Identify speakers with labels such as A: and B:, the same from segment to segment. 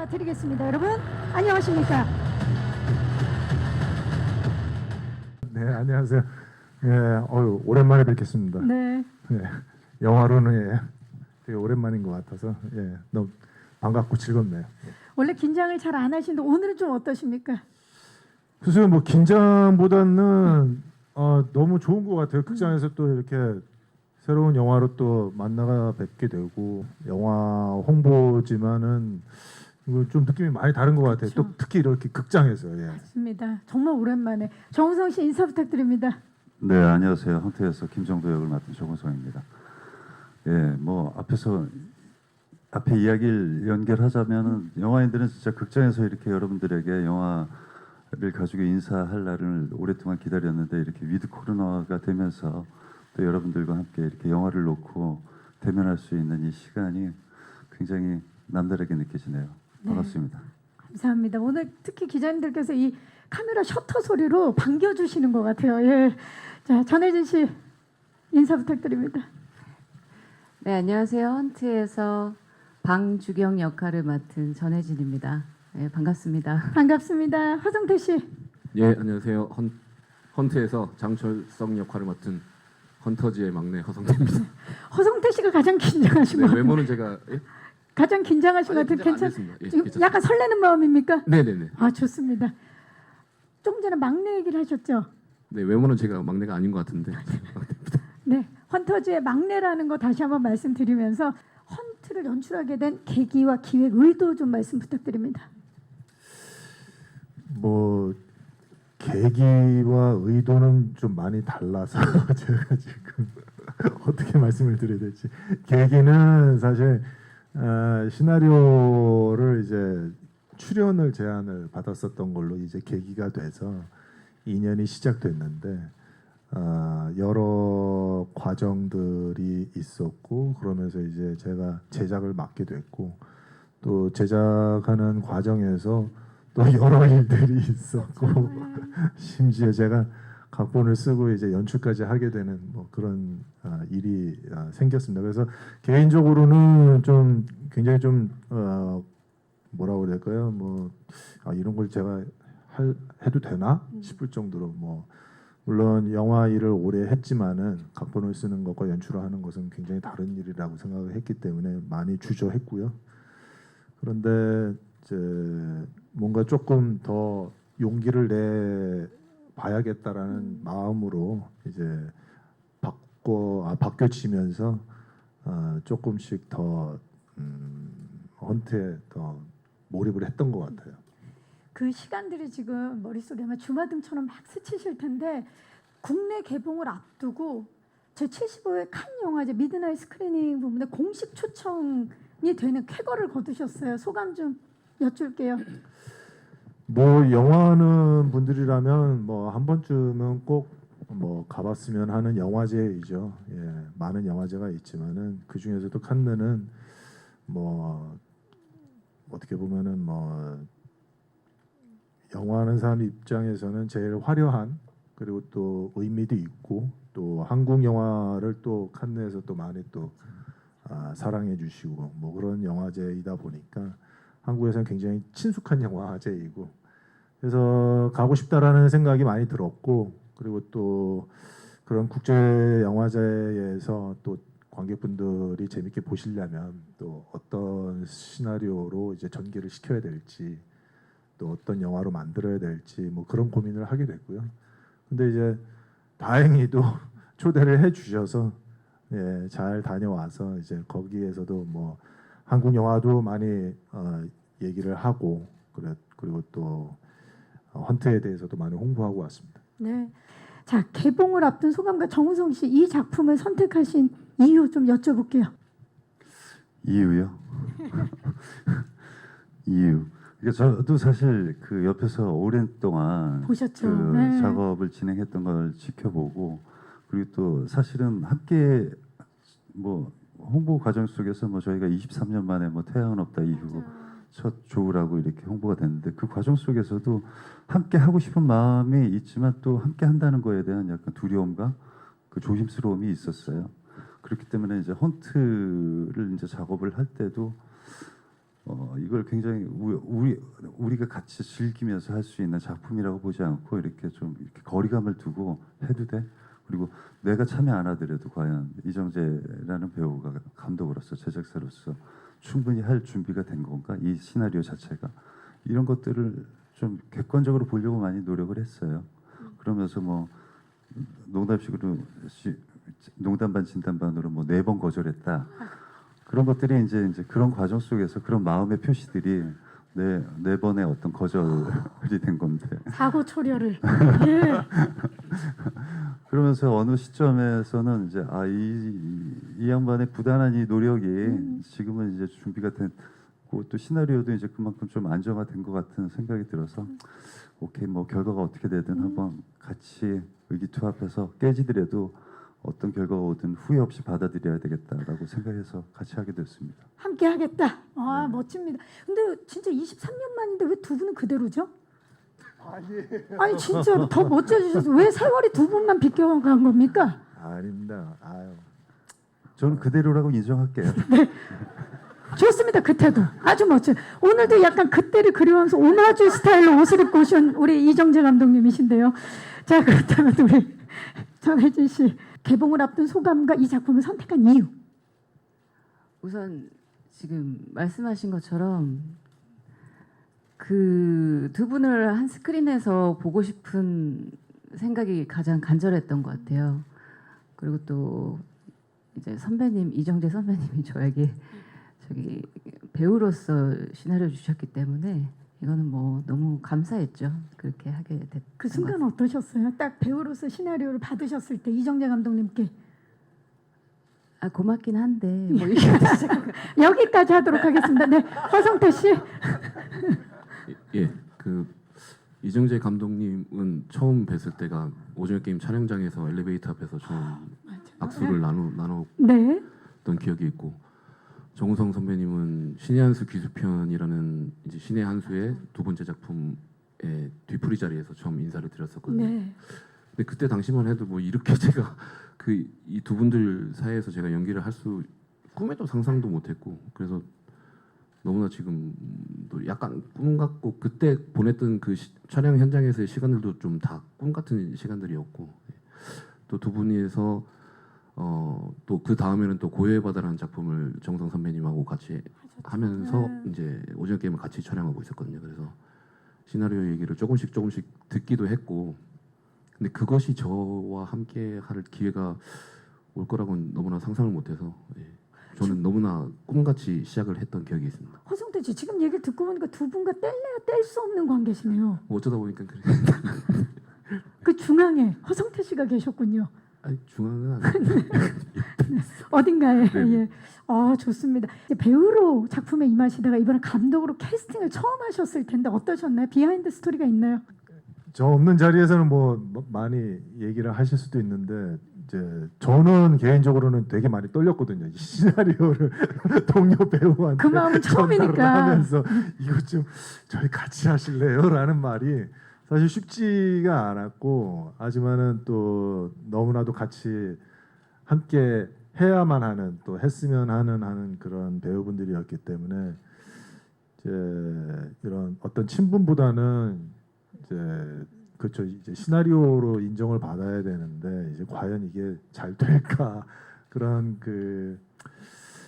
A: 인사드리겠습니다. 여러분 안녕하십니까?
B: 네, 안녕하세요. 예, 오랜만에 뵙겠습니다.
A: 네.
B: 예, 영화로는 되게 오랜만인 것 같아서 너무 반갑고 즐겁네요.
A: 원래 긴장을 잘 안 하시는데 오늘은 좀 어떠십니까?
B: 사실 뭐 긴장보다는 너무 좋은 것 같아요. 극장에서 또 이렇게 새로운 영화로 또 만나가 뵙게 되고 영화 홍보지만은 이거 좀 느낌이 많이 다른 것 같아요.
A: 그렇죠.
B: 또 특히 이렇게 극장에서
A: 맞습니다. 정말 오랜만에 정우성 씨 인사 부탁드립니다.
C: 네, 안녕하세요. 헌트에서 김정도 역을 맡은 조근성입니다. 예, 뭐 앞에 이야기를 연결하자면은 영화인들은 진짜 극장에서 이렇게 여러분들에게 영화를 가지고 인사할 날을 오랫동안 기다렸는데 이렇게 위드 코로나가 되면서 또 여러분들과 함께 이렇게 영화를 놓고 대면할 수 있는 이 시간이 굉장히 남다르게 느껴지네요. 반갑습니다.
A: 감사합니다. 오늘 특히 기자님들께서 이 카메라 셔터 소리로 반겨주시는 것 같아요. 예. 자, 전혜진 씨 인사 부탁드립니다.
D: 네, 안녕하세요. 헌트에서 방주경 역할을 맡은 전혜진입니다. 네, 반갑습니다.
A: 반갑습니다. 허성태 씨.
E: 예, 안녕하세요. 헌트에서 장철성 역할을 맡은 헌터즈의 막내 허성태입니다.
A: 허성태 씨가 가장 긴장하신
E: 네,
A: 것 같아요.
E: 외모는 제가
A: 가장 긴장하신 것 같아요.
E: 긴장 안
A: 괜찮?
E: 됐습니다. 예,
A: 지금
E: 괜찮습니다.
A: 약간 설레는 마음입니까?
E: 네네네.
A: 아, 좋습니다. 조금 전에 막내 얘기를 하셨죠?
E: 네, 외모는 제가 막내가 아닌 것 같은데.
A: 네, 헌터즈의 막내라는 거 다시 한번 말씀드리면서 헌트를 연출하게 된 계기와 기획 의도 좀 말씀 부탁드립니다.
B: 뭐 계기와 의도는 좀 많이 달라서 제가 지금 어떻게 말씀을 드려야 될지. 계기는 사실 시나리오를 이제 출연을 제안을 받았었던 걸로 이제 계기가 돼서 2년이 시작됐는데 여러 과정들이 있었고 그러면서 이제 제가 제작을 맡게 됐고 또 제작하는 과정에서 또 여러 일들이 있었고 심지어 제가 각본을 쓰고 이제 연출까지 하게 되는 뭐 그런 일이 생겼습니다. 그래서 개인적으로는 좀 굉장히 좀 뭐라고 해야 될까요? 뭐 이런 걸 제가 해도 되나 싶을 정도로 뭐 물론 영화 일을 오래 했지만은 각본을 쓰는 것과 연출을 하는 것은 굉장히 다른 일이라고 생각을 했기 때문에 많이 주저했고요. 그런데 이제 뭔가 조금 더 용기를 내 봐야겠다라는 마음으로 이제 바뀌어지면서 조금씩 더 헌트에 더 몰입을 했던 것 같아요.
A: 그 시간들이 지금 머릿속에 아마 주마등처럼 막 스치실 텐데 국내 개봉을 앞두고 제75회 칸 영화제 미드나잇 스크리닝 부분에 공식 초청이 되는 쾌거를 거두셨어요. 소감 좀 여쭐게요.
B: 뭐 영화하는 분들이라면 뭐 한 번쯤은 꼭 뭐 가봤으면 하는 영화제이죠. 예, 많은 영화제가 있지만은 그 중에서도 칸느는 뭐 어떻게 보면은 뭐 영화하는 사람 입장에서는 제일 화려한 그리고 또 의미도 있고 또 한국 영화를 또 칸느에서 또 많이 또 사랑해 주시고 뭐 그런 영화제이다 보니까 한국에서는 굉장히 친숙한 영화제이고 그래서 가고 싶다라는 생각이 많이 들었고 그리고 또 그런 국제 영화제에서 또 관객분들이 재밌게 보시려면 또 어떤 시나리오로 이제 전개를 시켜야 될지 또 어떤 영화로 만들어야 될지 뭐 그런 고민을 하게 됐고요. 근데 이제 다행히도 초대를 해주셔서 잘 다녀와서 이제 거기에서도 뭐 한국 영화도 많이 얘기를 하고 그리고 또 헌트에 대해서도 많이 홍보하고 왔습니다.
A: 네. 자, 개봉을 앞둔 소감과 정우성 씨 이 작품을 선택하신 이유 좀 여쭤볼게요.
C: 이유요? 이유. 그러니까 저도 사실 그 옆에서 오랜 동안
A: 보셨죠?
C: 그
A: 네.
C: 작업을 진행했던 걸 지켜보고 그리고 또 사실은 함께 뭐 홍보 과정 속에서 뭐 저희가 23년 만에 뭐 태양은 없다 이후 첫 조우라고 이렇게 홍보가 됐는데 그 과정 속에서도 함께 하고 싶은 마음이 있지만 또 함께 한다는 거에 대한 약간 두려움과 그 조심스러움이 있었어요. 그렇기 때문에 이제 헌트를 이제 작업을 할 때도 이걸 굉장히 우리가 같이 즐기면서 할 수 있는 작품이라고 보지 않고 이렇게 좀 이렇게 거리감을 두고 해도 돼. 그리고 내가 참여 안 하더라도 과연 이정재라는 배우가 감독으로서 제작사로서 충분히 할 준비가 된 건가? 이 시나리오 자체가 이런 것들을 좀 객관적으로 보려고 많이 노력을 했어요. 그러면서 뭐 농담식으로 농담 반 진담 반으로 뭐 4번 거절했다. 그런 것들이 이제 그런 과정 속에서 그런 마음의 표시들이 네 번의 어떤 거절이 된 건데
A: 사고 초려를. 예.
C: 그러면서 어느 시점에서는 이제 이 양반의 부단한 이 노력이 지금은 이제 준비가 됐고 또 시나리오도 이제 그만큼 좀 안정화된 것 같은 생각이 들어서 오케이 뭐 결과가 어떻게 되든 한번 같이 의기투합해서 깨지더라도 어떤 결과가 오든 후회 없이 받아들여야 되겠다라고 생각해서 같이 하게 됐습니다.
A: 함께 하겠다. 아,
C: 네.
A: 멋집니다. 근데 진짜 23년 만인데 왜 두 분은 그대로죠? 아니 진짜 더 멋져지셔서 왜 세월이 두 분만 비껴간 겁니까?
B: 아닙니다. 아유.
C: 저는 그대로라고 인정할게요.
A: 좋습니다. 그 태도 아주 멋져요. 오늘도 약간 그때를 그리워하면서 오마주 스타일로 옷을 입고 오신 우리 이정재 감독님이신데요. 자, 그렇다면 우리 전혜진 씨 개봉을 앞둔 소감과 이 작품을 선택한 이유.
D: 우선 지금 말씀하신 것처럼 그 두 분을 한 스크린에서 보고 싶은 생각이 가장 간절했던 것 같아요. 그리고 또 이제 선배님 이정재 선배님이 저에게 저기 배우로서 시나리오 주셨기 때문에 이거는 뭐 너무 감사했죠. 그렇게 하게 됐던
A: 그
D: 것
A: 순간 어떠셨어요? 딱 배우로서 시나리오를 받으셨을 때 이정재 감독님께
D: 고맙긴 한데 뭐 이게
A: 여기까지 하도록 하겠습니다. 네, 허성태 씨.
E: 예, 그 이정재 감독님은 처음 뵀을 때가 오징어 게임 촬영장에서 엘리베이터 앞에서 처음 악수를 나눴던
A: 네.
E: 기억이 있고, 정우성 선배님은 신의 한수 기수편이라는 이제 신의 한수의 두 번째 작품의 뒤풀이 자리에서 처음 인사를 드렸었거든요.
A: 네.
E: 근데 그때 당시만 해도 뭐 이렇게 제가 그 이 두 분들 사이에서 제가 연기를 할 수 꿈에도 상상도 못했고, 그래서 너무나 지금도 약간 꿈 같고 그때 보냈던 그 촬영 현장에서의 시간들도 좀 다 꿈 같은 시간들이었고, 또 두 분이서 또 그 다음에는 또 고요의 바다라는 작품을 정성 선배님하고 같이 하면서 이제 오징어 게임을 같이 촬영하고 있었거든요. 그래서 시나리오 얘기를 조금씩 듣기도 했고, 근데 그것이 저와 함께 할 기회가 올 거라고는 너무나 상상을 못해서 저는 너무나 꿈같이 시작을 했던 기억이 있습니다.
A: 허성태 씨 지금 얘기를 듣고 보니까 두 분과 뗄래야 뗄 수 없는 관계시네요.
E: 어쩌다 보니까 그래.
A: 그 중앙에 허성태 씨가 계셨군요.
E: 아니 중앙은 아니고
A: 어딘가에.
E: 네네.
A: 예. 좋습니다. 이제 배우로 작품에 임하시다가 이번에 감독으로 캐스팅을 처음 하셨을 텐데 어떠셨나요? 비하인드 스토리가 있나요?
B: 저 없는 자리에서는 뭐 많이 얘기를 하실 수도 있는데 이제 저는 개인적으로는 되게 많이 떨렸거든요. 이 시나리오를 동료 배우한테
A: 그 마음은 처음이니까.
B: 전달을 하면서 이거 좀 저희 같이 하실래요?라는 말이 사실 쉽지가 않았고, 하지만은 또 너무나도 같이 함께 해야만 하는, 또 했으면 하는 그런 배우분들이었기 때문에 이제 이런 어떤 친분보다는 이제 그렇죠. 이제 시나리오로 인정을 받아야 되는데 이제 과연 이게 잘 될까, 그런 그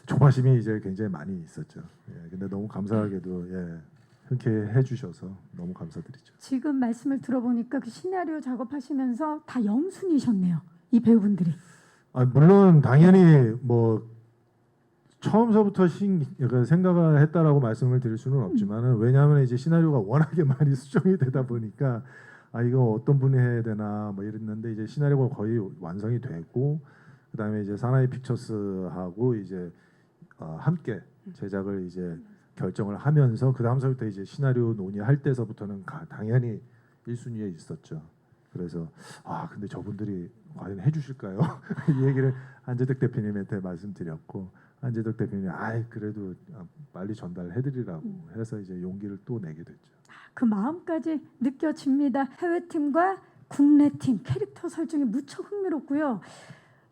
B: 조바심이 이제 굉장히 많이 있었죠. 예, 근데 너무 감사하게도 흔쾌해 주셔서 너무 감사드리죠.
A: 지금 말씀을 들어보니까 그 시나리오 작업하시면서 다 영순이셨네요. 이 배우분들이.
B: 물론 당연히 뭐 처음서부터 생각을 했다라고 말씀을 드릴 수는 없지만은, 왜냐하면 이제 시나리오가 워낙에 많이 수정이 되다 보니까 이거 어떤 분이 해야 되나 뭐 이랬는데, 이제 시나리오가 거의 완성이 되고 그다음에 이제 사나이 픽처스하고 이제 함께 제작을 이제 결정을 하면서 그 다음서부터 이제 시나리오 논의할 때서부터는 당연히 1순위에 있었죠. 그래서 근데 저분들이 과연 해주실까요? 이 얘기를 한재덕 대표님한테 말씀드렸고, 한재덕 대표님이 그래도 빨리 전달해드리라고 해서 이제 용기를 또 내게 됐죠.
A: 그 마음까지 느껴집니다. 해외팀과 국내팀 캐릭터 설정이 무척 흥미롭고요.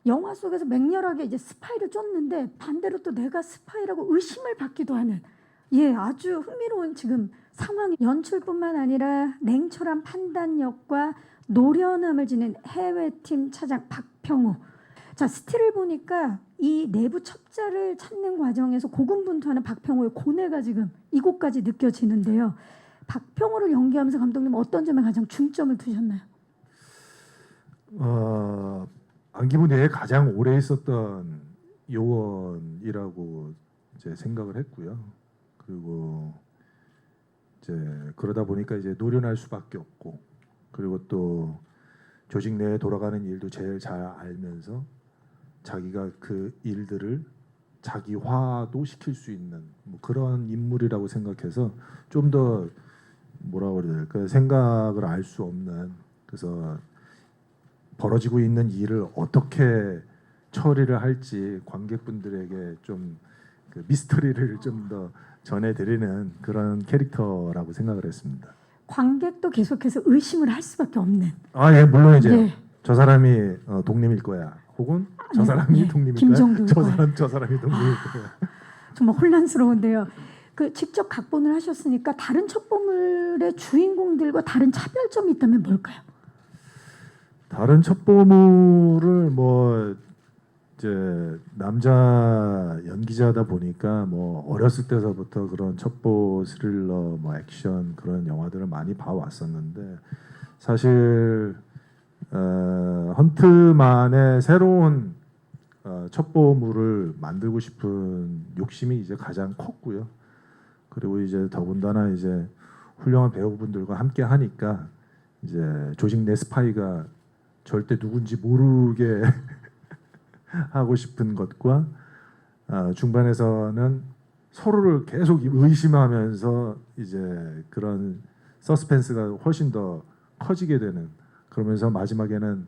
A: 영화 속에서 맹렬하게 이제 스파이를 쫓는데 반대로 또 내가 스파이라고 의심을 받기도 하는 예, 아주 흥미로운 지금 상황. 연출뿐만 아니라 냉철한 판단력과 노련함을 지닌 해외팀 차장 박평호. 자, 스틸을 보니까 이 내부 첩자를 찾는 과정에서 고군분투하는 박평호의 고뇌가 지금 이곳까지 느껴지는데요. 박평호를 연기하면서 감독님 어떤 점에 가장 중점을 두셨나요?
B: 안기부 내에 가장 오래 있었던 요원이라고 이제 생각을 했고요. 그리고 이제 그러다 보니까 이제 노련할 수밖에 없고, 그리고 또 조직 내에 돌아가는 일도 제일 잘 알면서 자기가 그 일들을 자기화도 시킬 수 있는 뭐 그런 인물이라고 생각해서 좀 더 뭐라 그래야 될까, 생각을 알 수 없는, 그래서 벌어지고 있는 일을 어떻게 처리를 할지 관객분들에게 좀 그 미스터리를 좀 더 전해드리는 그런 캐릭터라고 생각을 했습니다.
A: 관객도 계속해서 의심을 할 수밖에 없는.
B: 아, 예, 물론이죠.
A: 예.
B: 저 사람이 동님일 거야. 혹은 저 사람이
A: 예,
B: 동님일
A: 김정도일
B: 거야.
A: 거야.
B: 저 사람이 동님일 거야.
A: 정말 혼란스러운데요. 그 직접 각본을 하셨으니까 다른 첩보물의 주인공들과 다른 차별점이 있다면 뭘까요?
B: 다른 첩보물을 뭐 이제 남자 연기자다 보니까 뭐 어렸을 때서부터 그런 첩보 스릴러 뭐 액션 그런 영화들을 많이 봐왔었는데, 사실 헌트만의 새로운 첩보물을 만들고 싶은 욕심이 이제 가장 컸고요. 그리고 이제 더군다나 이제 훌륭한 배우분들과 함께 하니까 이제 조직 내 스파이가 절대 누군지 모르게 하고 싶은 것과 중반에서는 서로를 계속 의심하면서 이제 그런 서스펜스가 훨씬 더 커지게 되는, 그러면서 마지막에는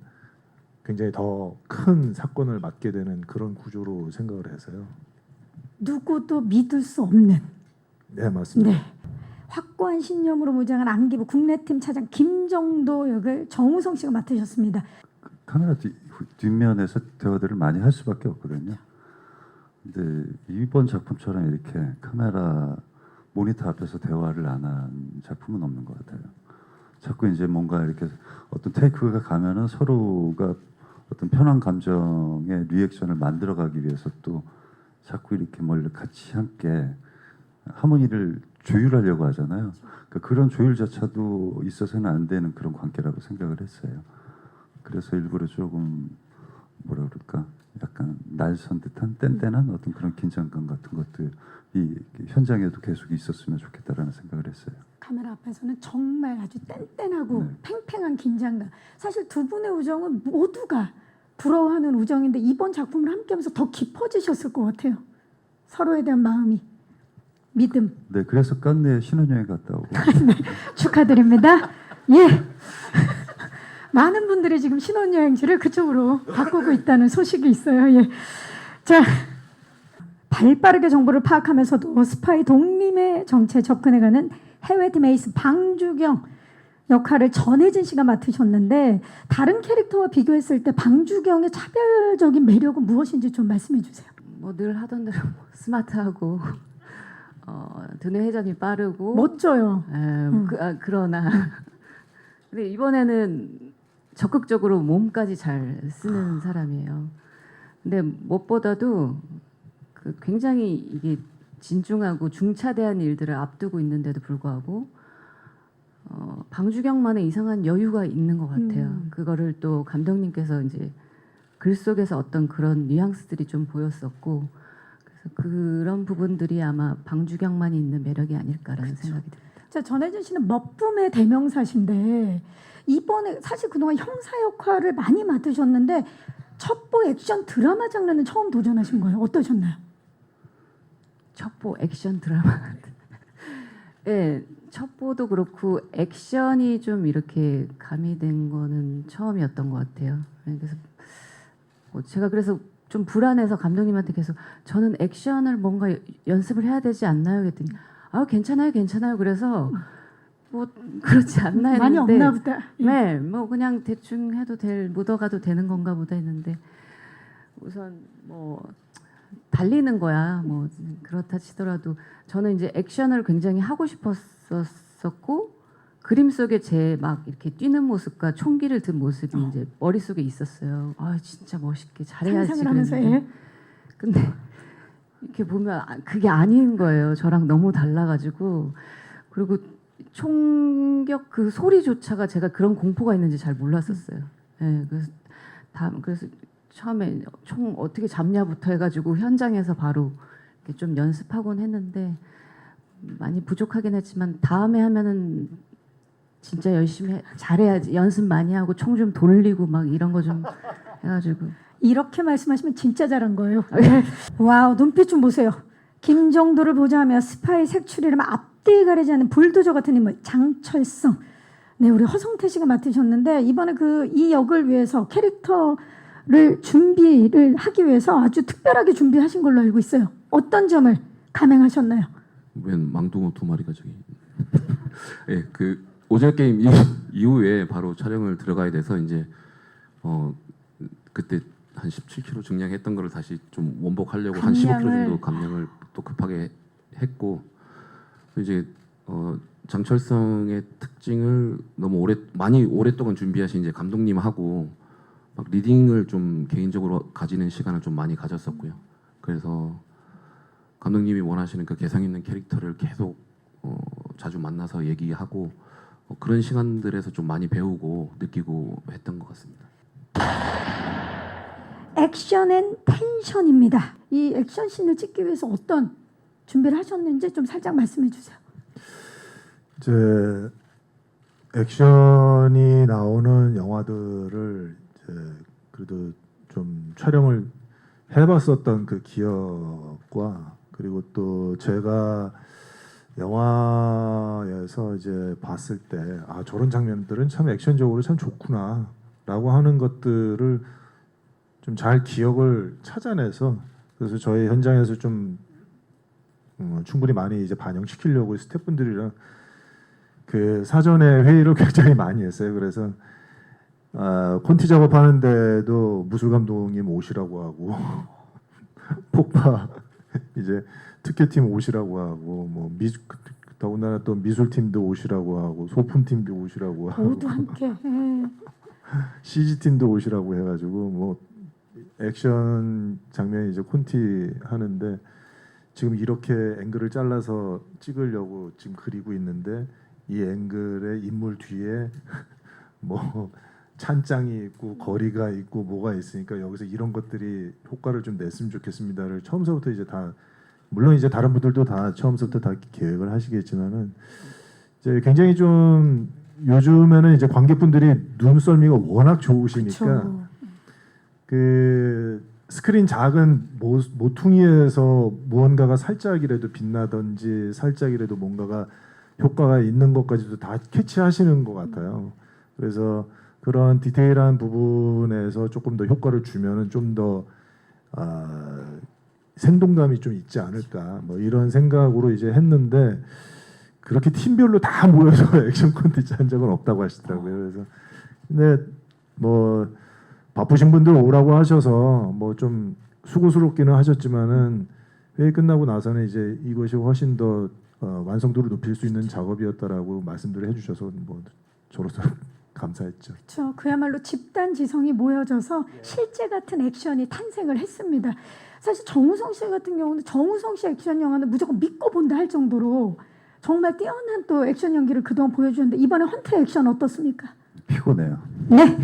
B: 굉장히 더 큰 사건을 맡게 되는 그런 구조로 생각을 해서요.
A: 누구도 믿을 수 없는.
B: 네, 맞습니다.
A: 네. 확고한 신념으로 무장한 안기부 국내팀 차장 김정도 역을 정우성 씨가 맡으셨습니다.
C: 카메라 뒷면에서 대화들을 많이 할 수밖에 없거든요. 근데 이번 작품처럼 이렇게 카메라 모니터 앞에서 대화를 안 한 작품은 없는 것 같아요. 자꾸 이제 뭔가 이렇게 어떤 테이크가 가면은 서로가 어떤 편한 감정의 리액션을 만들어가기 위해서 또 자꾸 이렇게 뭘 같이 함께 하모니를 조율하려고 하잖아요. 그러니까 그런 조율조차도 있어서는 안 되는 그런 관계라고 생각을 했어요. 그래서 일부러 조금 뭐라 그럴까, 약간 날선 듯한 뗀뗀한 어떤 그런 긴장감 같은 것들이 현장에도 계속 있었으면 좋겠다라는 생각을 했어요.
A: 카메라 앞에서는 정말 아주 뗀뗀하고
C: 네.
A: 팽팽한 긴장감. 사실 두 분의 우정은 모두가 부러워하는 우정인데 이번 작품을 함께하면서 더 깊어지셨을 것 같아요. 서로에 대한 마음이, 믿음.
C: 네, 그래서 깐느에 신혼여행 갔다 오고.
A: 축하드립니다. 예. 많은 분들이 지금 신혼여행지를 그쪽으로 바꾸고 있다는 소식이 있어요. 예. 자, 발빠르게 정보를 파악하면서도 스파이 독림의 정체에 접근해가는 해외팀 에이스 방주경 역할을 전혜진 씨가 맡으셨는데, 다른 캐릭터와 비교했을 때 방주경의 차별적인 매력은 무엇인지 좀 말씀해 주세요.
D: 뭐 늘 하던 대로 뭐 스마트하고 두뇌 회전이 빠르고
A: 멋져요.
D: 그러나 근데 이번에는 적극적으로 몸까지 잘 쓰는 사람이에요. 근데 무엇보다도 그 굉장히 이게 진중하고 중차대한 일들을 앞두고 있는데도 불구하고 방주경만의 이상한 여유가 있는 것 같아요. 그거를 또 감독님께서 이제 글 속에서 어떤 그런 뉘앙스들이 좀 보였었고, 그래서 그런 부분들이 아마 방주경만이 있는 매력이 아닐까라는 생각이 듭니다.
A: 자, 전혜진 씨는 멋붐의 대명사신데 이번에 사실 그동안 형사 역할을 많이 맡으셨는데 첩보 액션 드라마 장르는 처음 도전하신 거예요. 어떠셨나요?
D: 첩보 액션 드라마. 네, 첩보도 그렇고 액션이 좀 이렇게 가미된 거는 처음이었던 것 같아요. 그래서 제가 그래서 좀 불안해서 감독님한테 계속 저는 액션을 뭔가 연습을 해야 되지 않나요? 그랬더니 괜찮아요. 그래서 뭐 그렇지 않나 했는데
A: 많이 없나 보다. 예.
D: 네, 뭐 그냥 대충 해도 묻어가도 되는 건가 보다 했는데 우선 뭐 달리는 거야. 뭐 그렇다 치더라도 저는 이제 액션을 굉장히 하고 싶었었고 그림 속에 제 막 이렇게 뛰는 모습과 총기를 든 모습이 이제 머릿속에 있었어요. 아 진짜 멋있게 잘해야지
A: 상상을 하면서
D: 그랬는데. 근데 이렇게 보면 그게 아닌 거예요. 저랑 너무 달라가지고 그리고 총격 그 소리조차가 제가 그런 공포가 있는지 잘 몰랐었어요. 예, 그래서 처음에 총 어떻게 잡냐부터 해가지고 현장에서 바로 이렇게 좀 연습하곤 했는데 많이 부족하긴 했지만 다음에 하면은 진짜 열심히 잘해야지 연습 많이 하고 총 좀 돌리고 막 이런 거 좀 해가지고
A: 이렇게 말씀하시면 진짜 잘한 거예요. 네. 와우, 눈빛 좀 보세요. 김정도를 보자하며 스파이 색출이라면 앞뒤 가리지 않는 불도저 같은 인물 장철성. 네, 우리 허성태 씨가 맡으셨는데 이번에 이 역을 위해서 캐릭터를 준비를 하기 위해서 아주 특별하게 준비하신 걸로 알고 있어요. 어떤 점을 감행하셨나요?
E: 웬 망둥어 2마리가 저기. 예, 그 오징어 게임 이후에 바로 촬영을 들어가야 돼서 이제 그때 한 17kg 증량했던 거를 다시 좀 원복하려고 한 15kg 정도 감량을 또 급하게 했고 이제 장철성의 특징을 너무 많이 오랫동안 준비하신 이제 감독님하고 막 리딩을 좀 개인적으로 가지는 시간을 좀 많이 가졌었고요. 그래서 감독님이 원하시는 그 개성 있는 캐릭터를 계속 자주 만나서 얘기하고 그런 시간들에서 좀 많이 배우고 느끼고 했던 것 같습니다.
A: 액션 앤 텐션입니다. 이 액션 씬을 찍기 위해서 어떤 준비를 하셨는지 좀 살짝 말씀해 주세요.
B: 이제 액션이 나오는 영화들을 이제 그래도 좀 촬영을 해봤었던 그 기억과 그리고 또 제가 영화에서 이제 봤을 때 아 저런 장면들은 참 액션적으로 참 좋구나라고 하는 것들을 좀 잘 기억을 찾아내서 그래서 저희 현장에서 좀 충분히 많이 이제 반영시키려고 스태프분들이랑 그 사전에 회의를 굉장히 많이 했어요. 그래서 콘티 작업하는데도 무술 감독님 오시라고 하고 폭파 이제 특혜팀 오시라고 하고 뭐 더군다나 또 미술팀도 오시라고 하고 소품팀도 오시라고 하고
A: 모두 함께.
B: CG팀도 오시라고 해가지고 뭐 액션 장면이 이제 콘티 하는데 지금 이렇게 앵글을 잘라서 찍으려고 지금 그리고 있는데 이 앵글의 인물 뒤에 뭐 찬장이 있고 거리가 있고 뭐가 있으니까 여기서 이런 것들이 효과를 좀 냈으면 좋겠습니다를 처음서부터 이제 다 물론 이제 다른 분들도 다 처음부터 다 계획을 하시겠지만은 이제 굉장히 좀 요즘에는 이제 관객분들이 눈썰미가 워낙 좋으시니까
A: 그쵸.
B: 그 스크린 작은 모퉁이에서 무언가가 살짝이라도 빛나든지 살짝이라도 뭔가가 효과가 있는 것까지도 다 캐치하시는 것 같아요. 그래서 그런 디테일한 부분에서 조금 더 효과를 주면은 좀 더 생동감이 좀 있지 않을까 뭐 이런 생각으로 이제 했는데 그렇게 팀별로 다 모여서 액션 콘텐츠 한 적은 없다고 하시더라고요. 그래서 근데 뭐 바쁘신 분들 오라고 하셔서 뭐 좀 수고스럽기는 하셨지만은 회의 끝나고 나서는 이제 이것이 훨씬 더 완성도를 높일 수 있는 작업이었다라고 말씀들을 해주셔서 뭐 저로서 감사했죠.
A: 그렇죠. 그야말로 집단 지성이 모여져서 실제 같은 액션이 탄생을 했습니다. 사실 정우성 씨 같은 경우는 정우성 씨 액션 영화는 무조건 믿고 본다 할 정도로 정말 뛰어난 또 액션 연기를 그동안 보여주는데 이번에 헌트 액션 어떻습니까?
C: 피곤해요.
A: 네.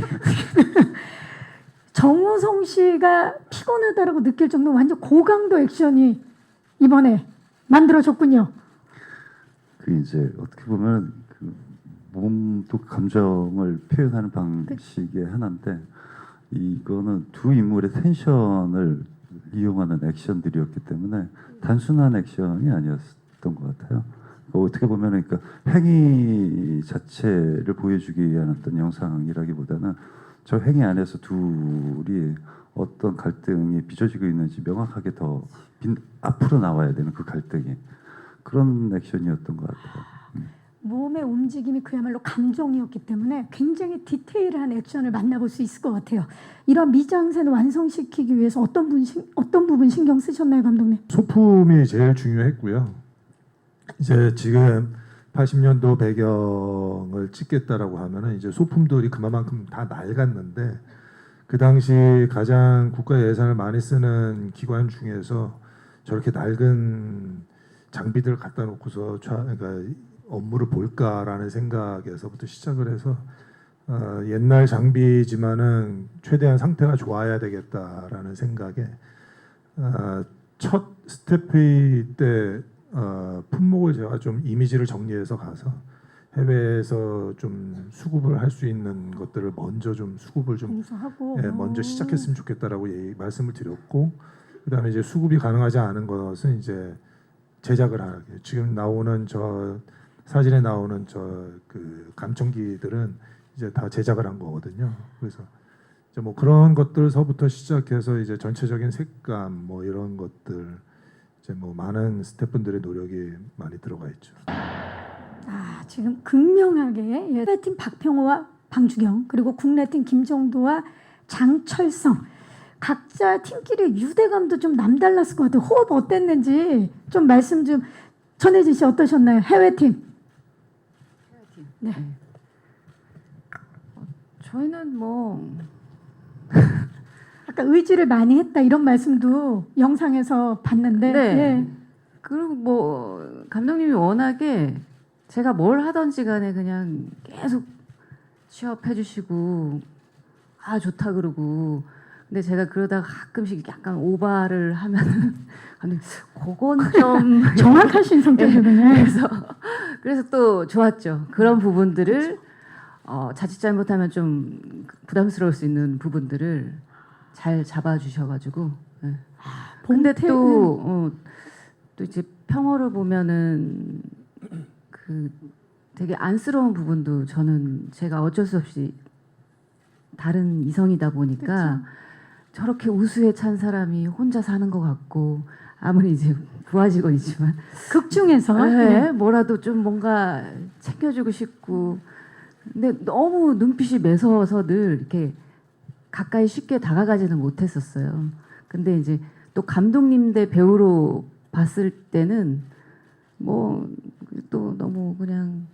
A: 정우성 씨가 피곤하다라고 느낄 정도 완전 고강도 액션이 이번에 만들어졌군요.
C: 그 이제 어떻게 보면 그 몸도 감정을 표현하는 방식의 하나인데 이거는 두 인물의 텐션을 이용하는 액션들이었기 때문에 단순한 액션이 아니었던 것 같아요. 어떻게 보면 그러니까 행위 자체를 보여주기 위한 어떤 영상이라기보다는 저 행위 안에서 둘이 어떤 갈등이 빚어지고 있는지 명확하게 더 앞으로 나와야 되는 그 갈등이 그런 액션이었던 것 같아요.
A: 몸의 움직임이 그야말로 감정이었기 때문에 굉장히 디테일한 액션을 만나볼 수 있을 것 같아요. 이런 미장센을 완성시키기 위해서 어떤 부분 신경 쓰셨나요, 감독님?
B: 소품이 제일 중요했고요. 이제 지금 80년도 배경을 찍겠다라고 하면은 이제 소품들이 그만큼 다 낡았는데 그 당시 가장 국가 예산을 많이 쓰는 기관 중에서 저렇게 낡은 장비들을 갖다 놓고서 그러니까 업무를 볼까라는 생각에서부터 시작을 해서 옛날 장비지만은 최대한 상태가 좋아야 되겠다라는 생각에 첫 스태프회의 때 품목을 제가 좀 이미지를 정리해서 가서 해외에서 좀 수급을 할 수 있는 것들을 먼저 좀 수급을 좀
A: 공수하고
B: 먼저 시작했으면 좋겠다라고 말씀을 드렸고 그다음에 이제 수급이 가능하지 않은 것은 이제 제작을 하게. 지금 나오는 저 사진에 나오는 저 그 감청기들은 이제 다 제작을 한 거거든요. 그래서 이제 뭐 그런 것들서부터 시작해서 이제 전체적인 색감 뭐 이런 것들 이제 뭐 많은 스태프분들의 노력이 많이 들어가 있죠.
A: 지금 극명하게 해외팀 박평호와 방주경 그리고 국내팀 김정도와 장철성 각자 팀끼리 유대감도 좀 남달랐을 것 같아요. 호흡 어땠는지 좀 말씀 좀 전혜진 씨 어떠셨나요? 해외팀. 네.
D: 저희는 뭐
A: 아까 의지를 많이 했다 이런 말씀도 영상에서 봤는데
D: 네.
A: 예.
D: 그리고 뭐 감독님이 워낙에 제가 뭘 하든지 간에 그냥 계속 취업해 주시고 아 좋다 그러고 근데 제가 그러다가 가끔씩 약간 오바를 하면은 아니 그건 좀
A: 정확하신 성격이군요.
D: 그래서 또 좋았죠. 그런 부분들을 자칫 잘못하면 좀 부담스러울 수 있는 부분들을 잘 잡아주셔가지고. 네. 근데 또 이제 평어를 보면은 그 되게 안쓰러운 부분도 저는 제가 어쩔 수 없이 다른 이성이다 보니까 저렇게 우수에 찬 사람이 혼자 사는 것 같고 아무리 이제 부하 직원이지만
A: 극 중에서
D: 네, 뭐라도 좀 뭔가 챙겨주고 싶고 근데 너무 눈빛이 매서워서 늘 이렇게 가까이 쉽게 다가가지는 못했었어요. 근데 이제 또 감독님 대 배우로 봤을 때는 뭐 또 너무 그냥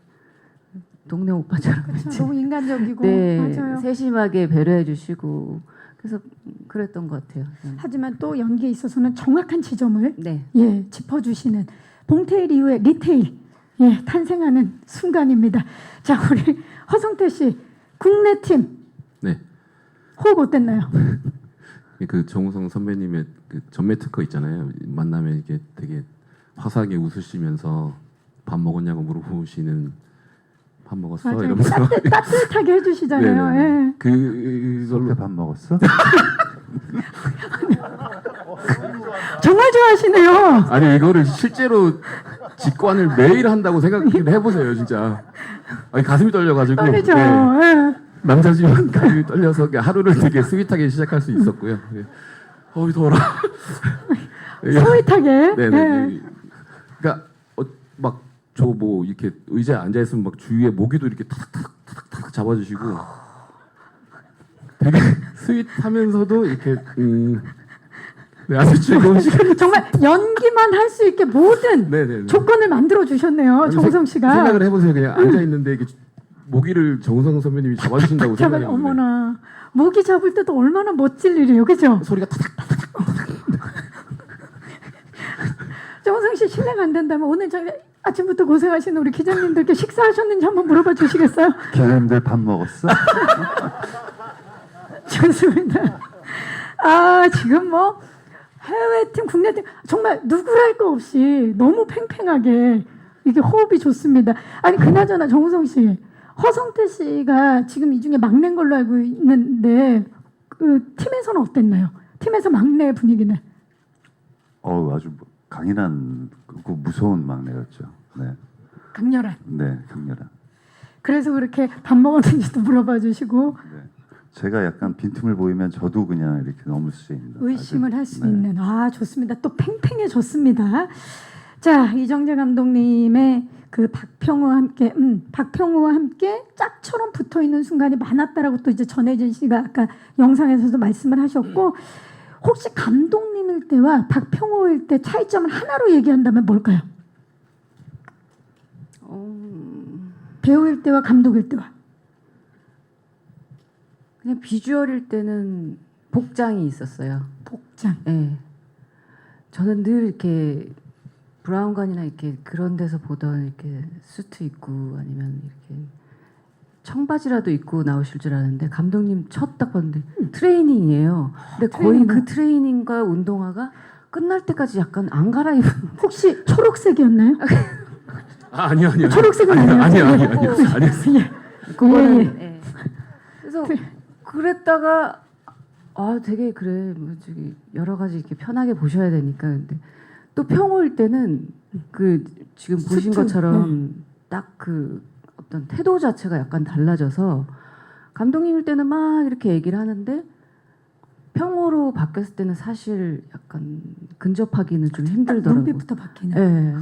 D: 동네 오빠처럼
A: 그렇죠.
D: 이제
A: 너무 인간적이고
D: 네,
A: 맞아요.
D: 세심하게 배려해 주시고 그래서 그랬던 것 같아요.
A: 하지만 또 연기에 있어서는 정확한 지점을
D: 네.
A: 예, 짚어주시는 봉테일 이후에 리테일 예, 탄생하는 순간입니다. 자 우리 허성태 씨 국내 팀
E: 네.
A: 호흡 어땠나요?
E: 그 정우성 선배님의 그 전매 특허 있잖아요. 만나면 이게 되게 화사하게 웃으시면서 밥 먹었냐고 물어보시는 밥 먹었어
A: 맞아요.
E: 이러면서
A: 따뜻하게 해주시잖아요.
E: 네네네.
A: 예.
C: 그걸로
E: 그걸로
C: 밥 먹었어?
A: 정말 좋아하시네요.
E: 아니 이거를 실제로 직관을 매일 한다고 생각을 해보세요 진짜. 아니 가슴이 떨려가지고
A: 떨리죠.
E: 네.
A: 예.
E: 남자지만 가슴이 떨려서 하루를 되게 스윗하게 시작할 수 있었고요. 네. 어이 더워라.
A: 스윗하게.
E: 네네.
A: 예.
E: 그러니까 막 저 뭐 이렇게 의자에 앉아 있으면 막 주위에 모기도 이렇게 타닥타닥 잡아주시고 되게 스윗하면서도 이렇게 네, 아주 즐거운 시간.
A: 정말 연기만 할 수 있게 모든
E: 네네.
A: 조건을 만들어 주셨네요. 정우성 씨가.
E: 생각을 해보세요. 그냥 앉아 있는데 이게 모기를 정우성 선배님이 잡아주신다고
A: 잡아요.
E: 생각했는데
A: 어머나 모기 잡을 때도 얼마나 멋질 일이에요, 그죠?
E: 소리가 타닥.
A: 정우성 씨 실례가 안 된다면 오늘 저희 아침부터 고생하시는 우리 기자님들께 식사하셨는지 한번 물어봐 주시겠어요?
C: 기자님들 밥 먹었어?
A: 좋습니다. 아 지금 뭐 해외팀, 국내팀 정말 누구랄 거 없이 너무 팽팽하게 이게 호흡이 좋습니다. 아니 그나저나 정우성 씨, 허성태 씨가 지금 이 중에 막내인 걸로 알고 있는데 그 팀에서는 어땠나요? 팀에서 막내 분위기는?
C: 아주 강인한 그 무서운 막내였죠. 네,
A: 강렬한.
C: 네, 강렬한.
A: 그래서 그렇게 밥 먹었는지도 물어봐 주시고
C: 네. 제가 약간 빈틈을 보이면 저도 그냥 이렇게 넘을 수 있는
A: 의심을
C: 아주,
A: 할 수
C: 네.
A: 있는. 아 좋습니다. 또 팽팽해졌습니다. 자 이정재 감독님의 그 박평우와 함께 짝처럼 붙어 있는 순간이 많았다라고 또 이제 전혜진 씨가 아까 영상에서도 말씀을 하셨고 혹시 감독님일 때와 박평우일 때 차이점을 하나로 얘기한다면 뭘까요? 배우일 때와 감독일 때와
D: 그냥 비주얼일 때는 복장이 있었어요.
A: 복장.
D: 네. 저는 늘 이렇게 브라운관이나 이렇게 그런 데서 보던 이렇게 수트 입고 아니면 이렇게 청바지라도 입고 나오실 줄 알았는데 감독님 첫 딱 봤는데 트레이닝이에요. 근데 거의 그 트레이닝과 운동화가 끝날 때까지 약간 안 갈아입은.
A: 혹시 초록색이었나요?
E: 아니요.
A: 초록색은 아니에요.
E: 아니요.
D: 그거는
A: 예.
D: 예. 그래서 그랬다가 아 되게 그래 뭐 저기 여러 가지 이렇게 편하게 보셔야 되니까 근데 또 평호일 때는 그 지금 보신
A: 수트,
D: 것처럼 딱 그 어떤 태도 자체가 약간 달라져서 감독님일 때는 막 이렇게 얘기를 하는데 평호로 바뀌었을 때는 사실 약간 근접하기는 좀 힘들더라고.
A: 눈빛부터 바뀌는.
D: 예.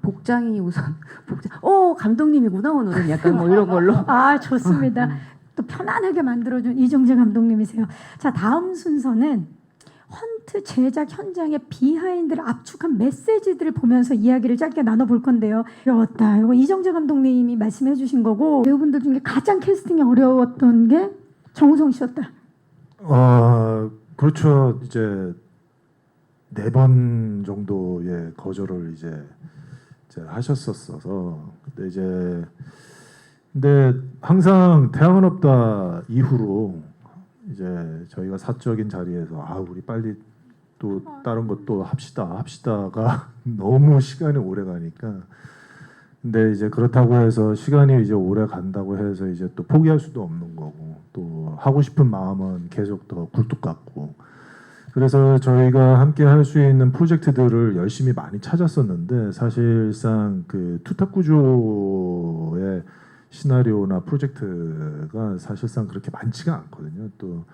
D: 복장이 우선 복장. 감독님이구나 오늘은 약간 뭐 이런 걸로.
A: 아 좋습니다. 또 편안하게 만들어준 이정재 감독님이세요. 자 다음 순서는 헌트 제작 현장의 비하인드를 압축한 메시지들을 보면서 이야기를 짧게 나눠볼 건데요. 어려웠다. 이거 이정재 감독님이 말씀해주신 거고 배우분들 중에 가장 캐스팅이 어려웠던 게 정우성 씨였다.
B: 그렇죠. 이제 4번 정도의 거절을 이제 하셨었어서 근데 항상 태양은 없다 이후로 이제 저희가 사적인 자리에서 우리 빨리 또 다른 것도 합시다가 너무 시간이 오래 가니까 근데 이제 그렇다고 해서 시간이 이제 오래 간다고 해서 이제 또 포기할 수도 없는 거고 또 하고 싶은 마음은 계속 더 굴뚝 같고 그래서 저희가 함께 할 수 있는 프로젝트들을 열심히 많이 찾았었는데 사실상 그 투탑 구조의 시나리오나 프로젝트가 사실상 그렇게 많지가 않거든요. 또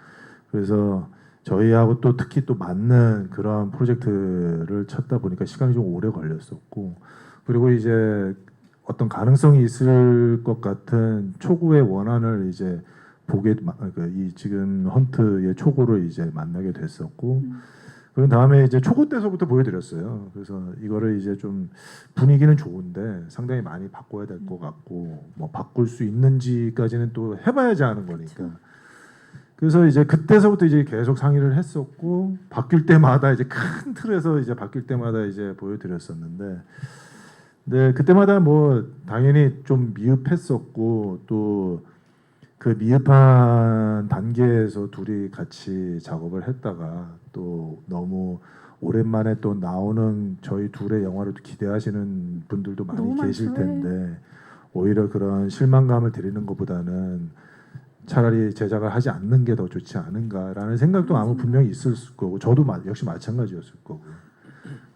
B: 그래서 저희하고 또 특히 또 맞는 그런 프로젝트를 찾다 보니까 시간이 좀 오래 걸렸었고 그리고 이제 어떤 가능성이 있을 것 같은 초고의 원안을 이제 이 지금 헌트의 초고를 이제 만나게 됐었고 그런 다음에 이제 초고 때서부터 보여드렸어요. 그래서 이거를 이제 좀 분위기는 좋은데 상당히 많이 바꿔야 될 것 같고 뭐 바꿀 수 있는지까지는 또 해봐야지 아는 거니까. 그래서 이제 그때서부터 이제 계속 상의를 했었고 바뀔 때마다 이제 큰 틀에서 이제 바뀔 때마다 이제 보여드렸었는데, 네 그때마다 뭐 당연히 좀 미흡했었고 또 그 미흡한 단계에서 둘이 같이 작업을 했다가 또 너무 오랜만에 또 나오는 저희 둘의 영화를 또 기대하시는 분들도 많이
A: 너무
B: 계실
A: 많죠.
B: 텐데 오히려 그런 실망감을 드리는 것보다는 차라리 제작을 하지 않는 게 더 좋지 않은가라는 생각도 아마 분명히 있을 거고 저도 역시 마찬가지였을 거고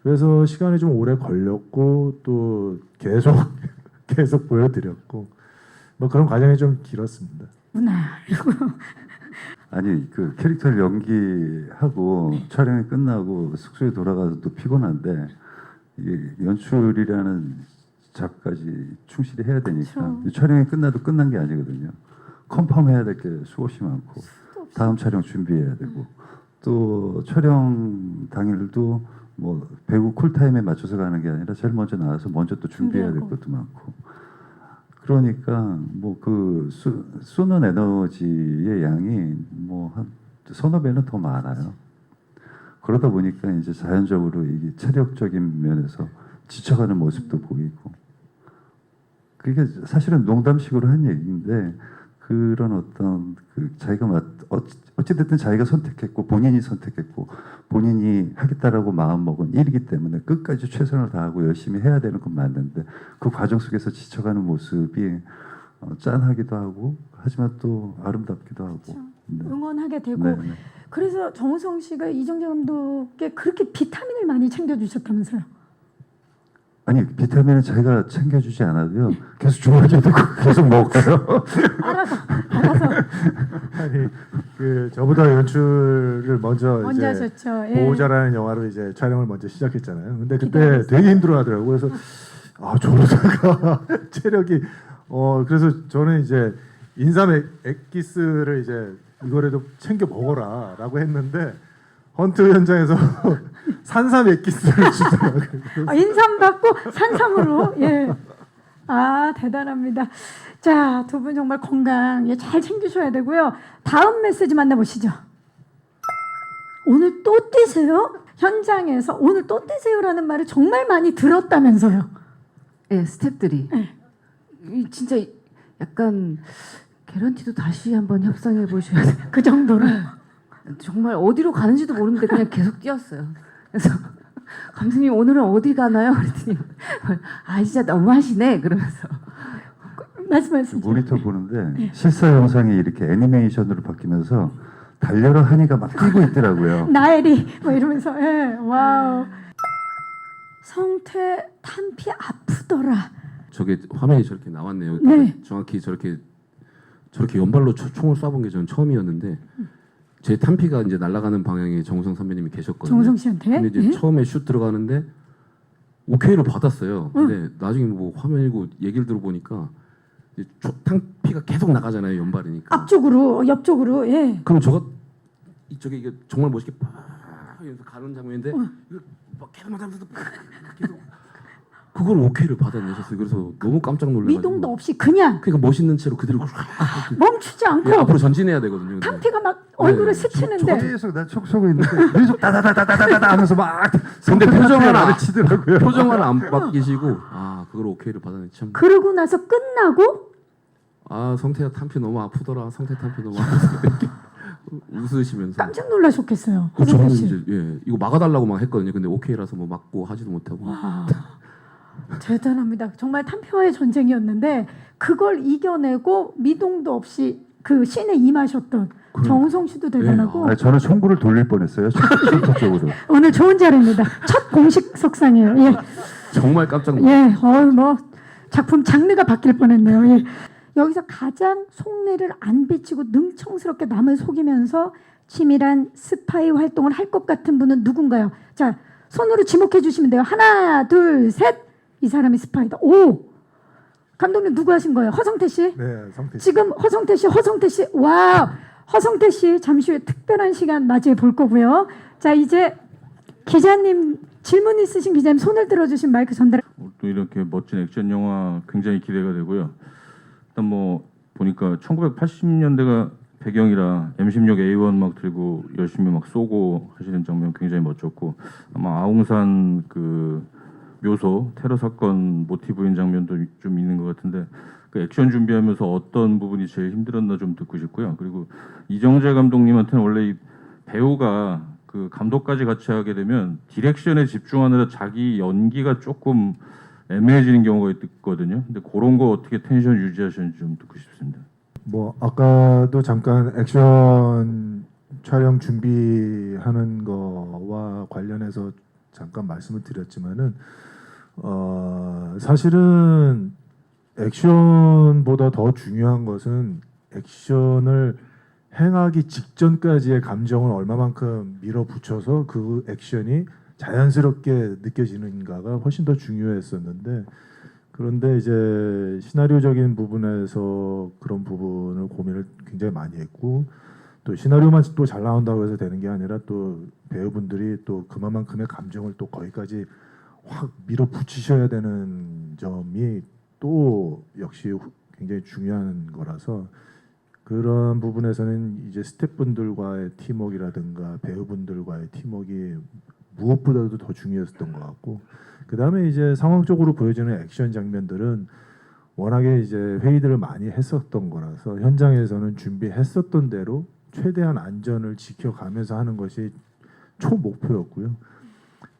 B: 그래서 시간이 좀 오래 걸렸고 또 계속 보여드렸고 뭐 그런 과정이 좀 길었습니다.
C: 아니 그 캐릭터를 연기하고 촬영이 끝나고 숙소에 돌아가서 또 피곤한데 이게 연출이라는 작까지 충실히 해야 되니까 촬영이 끝나도 끝난 게 아니거든요. 컨펌해야 될 게 수없이 많고 다음 촬영 준비해야 되고 또 촬영 당일도 뭐 배우 쿨타임에 맞춰서 가는 게 아니라 제일 먼저 나와서 먼저 또 준비해야 될 것도 많고 그러니까 뭐 그 쏘는 에너지의 양이 뭐 한 서너 배는 더 많아요. 그러다 보니까 이제 자연적으로 이게 체력적인 면에서 지쳐가는 모습도 보이고 그게 사실은 농담식으로 한 얘기인데 그런 어떤 그 자기가 어찌됐든 자기가 선택했고 본인이 선택했고 본인이 하겠다라고 마음먹은 일이기 때문에 끝까지 최선을 다하고 열심히 해야 되는 건 맞는데 그 과정 속에서 지쳐가는 모습이 짠하기도 하고 하지만 또 아름답기도 하고 네.
A: 응원하게 되고
C: 네.
A: 그래서 정우성 씨가 이정재 감독께 그렇게 비타민을 많이 챙겨주셨다면서요?
C: 아니 비타민은 자기가 챙겨주지 않아도요 계속 좋아지고 계속 먹어요.
A: 알아서
B: 아니 그 저보다 연출을 먼저 이제
A: 하셨죠. 예.
B: 보호자라는 영화로 이제 촬영을 먼저 시작했잖아요. 근데 그때 되게 힘들어하더라고요. 그래서 조르다가 체력이 그래서 저는 이제 인삼 액기스를 이제 이거라도 챙겨 먹어라라고 했는데 헌트 현장에서 산삼 액기스를 주더라고요.
A: 인삼 받고 산삼으로 예. 아 대단합니다. 자, 두 분 정말 건강 잘 챙기셔야 되고요. 다음 메시지 만나보시죠. 오늘 또 뛰세요? 현장에서 오늘 또 뛰세요라는 말을 정말 많이 들었다면서요.
D: 예, 스태프들이
A: 네.
D: 이 진짜 약간 개런티도 다시 한번 협상해 보셔야 돼요.
A: 그 정도로.
D: 정말 어디로 가는지도 모르는데 그냥 계속 뛰었어요. 그래서 감독님 오늘은 어디 가나요? 그랬더니 아 진짜 너무하시네 그러면서
A: 말씀하시죠.
C: 모니터 보는데 실사 영상이 이렇게 애니메이션으로 바뀌면서 달려라 하니가 막 뛰고 있더라고요.
A: 나엘이 뭐 이러면서 예. 와우. 성태 탄피 아프더라.
E: 저게 화면이 저렇게 나왔네요.
A: 네.
E: 정확히 저렇게 연발로 총을 쏴본 게 저는 처음이었는데 제 탄피가 이제 날아가는 방향에 정우성 선배님이 계셨거든요.
A: 정우성 씨한테.
E: 근데 이제
A: 예?
E: 처음에 슛 들어가는데 오케이를 받았어요. 근데 나중에 뭐 화면이고 얘기를 들어보니까 이제 탄피가 계속 나가잖아요. 연발이니까.
A: 앞쪽으로 옆쪽으로 예.
E: 그럼 저거 이쪽에 이게 정말 멋있게 팍 이러면서 가는 장면인데 이거 막 계속 맞으면서 계속 그걸 오케이를 받아내셨어요. 그래서 너무 깜짝 놀라가지고.
A: 미동도 없이 그냥
E: 그러니까 멋있는 채로 그대로
A: 멈추지 않고
E: 예, 앞으로 전진해야 되거든요. 근데.
A: 탄피가 막 얼굴을
E: 네,
A: 스치는데
C: 계속 나 촉 쏘고 있는데 계속 다다다다다다다 하면서 막
E: 근데 표정 하나
C: 안 치더라고요.
E: 표정 하나 안 바뀌시고 아 그걸 오케이를 받아내 참.
A: 그러고 나서 끝나고
E: 아 성태야 탄피 너무 아프더라. 성태 탄피 너무 아프더라. 이렇게 웃으시면서.
A: 깜짝 놀라셨겠어요.
E: 저는
A: 허성태 씨.
E: 이제 이거 막아달라고 막 했거든요. 근데 오케이라서 뭐 막고 하지도 못하고.
A: 와, 대단합니다. 정말 탄피와의 전쟁이었는데 그걸 이겨내고 미동도 없이 그 신에 임하셨던 정우성 씨도 대단하고
C: 아니, 저는 총구를 돌릴 뻔했어요. 슈터 쪽으로.
A: 오늘 좋은 자리입니다. 첫 공식 석상이에요. 예.
E: 정말 깜짝 놀랐어요.
A: 예, 뭐 작품 장르가 바뀔 뻔했네요. 예. 여기서 가장 속내를 안 비치고 능청스럽게 남을 속이면서 치밀한 스파이 활동을 할 것 같은 분은 누군가요? 자, 손으로 지목해 주시면 돼요. 하나, 둘, 셋. 이 사람이 스파이다. 오, 감독님 누구 하신 거예요? 허성태 씨?
B: 네, 성태 씨.
A: 지금 허성태 씨, 와, 허성태 씨 잠시 후에 특별한 시간 맞이해 볼 거고요. 자, 이제 기자님 질문 있으신 기자님 손을 들어주신 마이크 전달.
F: 또 이렇게 멋진 액션 영화 굉장히 기대가 되고요. 일단 뭐 보니까 1980년대가 배경이라 M16A1 막 들고 열심히 막 쏘고 하시는 장면 굉장히 멋졌고 아마 아웅산 그 묘소 테러 사건 모티브인 장면도 좀 있는 것 같은데 그 액션 준비하면서 어떤 부분이 제일 힘들었나 좀 듣고 싶고요. 그리고 이정재 감독님한테는 원래 이 배우가 그 감독까지 같이 하게 되면 디렉션에 집중하느라 자기 연기가 조금 애매해지는 경우가 있거든요. 근데 그런 거 어떻게 텐션 유지하시는지 좀 듣고 싶습니다.
B: 뭐 아까도 잠깐 액션 촬영 준비하는 거와 관련해서 잠깐 말씀을 드렸지만은 사실은 액션보다 더 중요한 것은 액션을 행하기 직전까지의 감정을 얼마만큼 밀어붙여서 그 액션이 자연스럽게 느껴지는가가 훨씬 더 중요했었는데 그런데 이제 시나리오적인 부분에서 그런 부분을 고민을 굉장히 많이 했고 또 시나리오만 또 잘 나온다고 해서 되는 게 아니라 또 배우분들이 또 그만큼의 감정을 또 거기까지 확 밀어붙이셔야 되는 점이 또 역시 굉장히 중요한 거라서 그런 부분에서는 이제 스태프분들과의 팀워크라든가 배우분들과의 팀워크가 무엇보다도 더 중요했었던 것 같고 그 다음에 이제 상황적으로 보여지는 액션 장면들은 워낙에 이제 회의들을 많이 했었던 거라서 현장에서는 준비했었던 대로 최대한 안전을 지켜가면서 하는 것이 초목표였고요.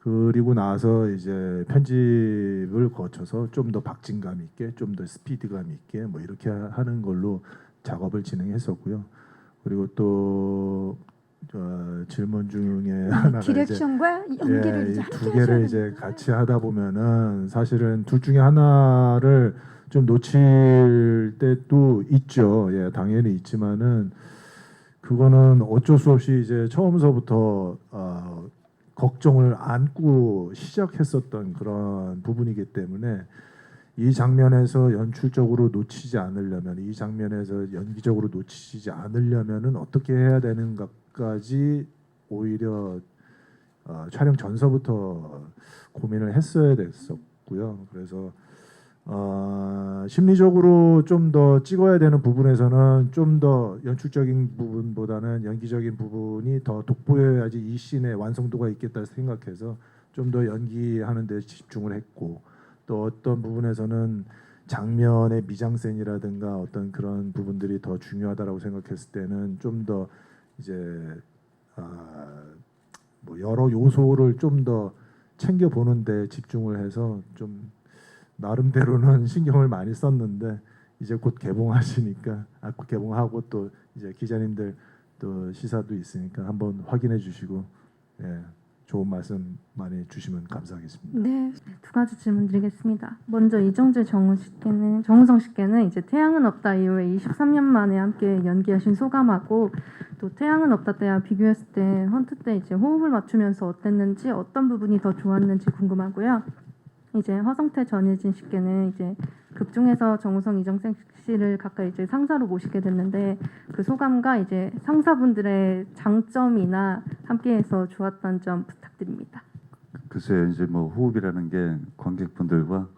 B: 그리고 나서 이제 편집을 거쳐서 좀 더 박진감 있게, 좀 더 스피드감 있게 뭐 이렇게 하는 걸로 작업을 진행했었고요. 그리고 또 질문 중에 하나가
A: 디렉션과 연기를 이제
B: 두
A: 함께
B: 개를
A: 하셔야
B: 이제
A: 되는데.
B: 같이 하다 보면은 사실은 둘 중에 하나를 좀 놓칠 때도 있죠. 예, 당연히 있지만은 그거는 어쩔 수 없이 이제 처음서부터 걱정을 안고 시작했었던 그런 부분이기 때문에 이 장면에서 연출적으로 놓치지 않으려면, 이 장면에서 연기적으로 놓치지 않으려면은 어떻게 해야 되는가까지 오히려 촬영 전서부터 고민을 했어야 됐었고요. 그래서 심리적으로 좀 더 찍어야 되는 부분에서는 좀 더 연출적인 부분보다는 연기적인 부분이 더 돋보여야지 이 씬의 완성도가 있겠다 생각해서 좀 더 연기하는 데 집중을 했고, 또 어떤 부분에서는 장면의 미장센이라든가 어떤 그런 부분들이 더 중요하다라고 생각했을 때는 좀 더 이제 뭐 여러 요소를 좀 더 챙겨 보는데 집중을 해서 좀 나름대로는 신경을 많이 썼는데, 이제 곧 개봉하시니까 곧 개봉하고 또 이제 기자님들 또 시사도 있으니까 한번 확인해 주시고, 예, 좋은 말씀 많이 주시면 감사하겠습니다.
A: 네.
G: 두 가지 질문 드리겠습니다. 먼저 이정재 정우성 씨께는 이제 태양은 없다 이후에 23년 만에 함께 연기하신 소감하고, 또 태양은 없다 때와 비교했을 때 헌트 때 이제 호흡을 맞추면서 어땠는지, 어떤 부분이 더 좋았는지 궁금하고요. 이제 허성태 전예진 씨께는 이제 극 중에서 정우성 이정재 씨를 가까이 이제 상사로 모시게 됐는데, 그 소감과 이제 상사분들의 장점이나 함께해서 좋았던 점 부탁드립니다.
C: 글쎄요, 이제 뭐 호흡이라는 게 관객분들과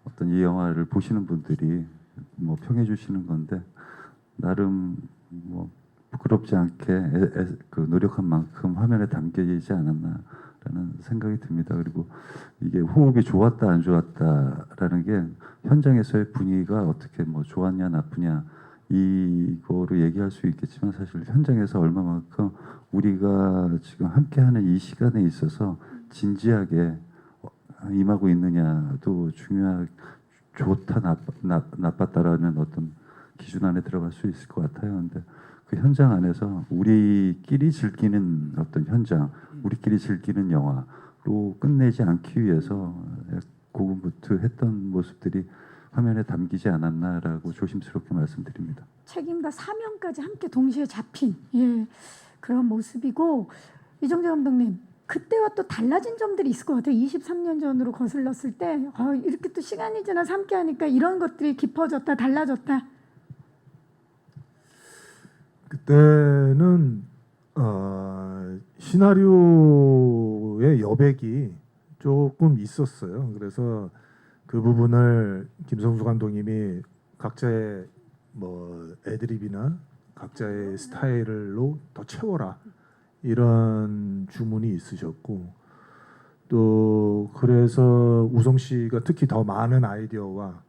C: 어떤 이 영화를 보시는 분들이 뭐 평해 주시는 건데, 나름 뭐 부끄럽지 않게 그 노력한 만큼 화면에 담겨지지 않았나라는 생각이 듭니다. 그리고 이게 호흡이 좋았다 안 좋았다라는 게 현장에서의 분위기가 어떻게 뭐 좋았냐 나쁘냐 이거로 얘기할 수 있겠지만, 사실 현장에서 얼마만큼 우리가 지금 함께하는 이 시간에 있어서 진지하게 임하고 있느냐도 좋다 나빴다라는 어떤 기준 안에 들어갈 수 있을 것 같아요. 근데 그 현장 안에서 우리끼리 즐기는 어떤 현장, 우리끼리 즐기는 영화로 끝내지 않기 위해서 고군분투했던 모습들이 화면에 담기지 않았나라고 조심스럽게 말씀드립니다.
A: 책임과 사명까지 함께 동시에 잡힌 그런 모습이고, 이정재 감독님 그때와 또 달라진 점들이 있을 것 같아요. 23년 전으로 거슬렀을 때 이렇게 또 시간이 지나서 함께 하니까 이런 것들이 깊어졌다, 달라졌다.
B: 그때는 시나리오의 여백이 조금 있었어요. 그래서 그 부분을 김성수 감독님이 각자의 뭐 애드립이나 각자의 스타일로 더 채워라, 이런 주문이 있으셨고, 또 그래서 우성 씨가 특히 더 많은 아이디어와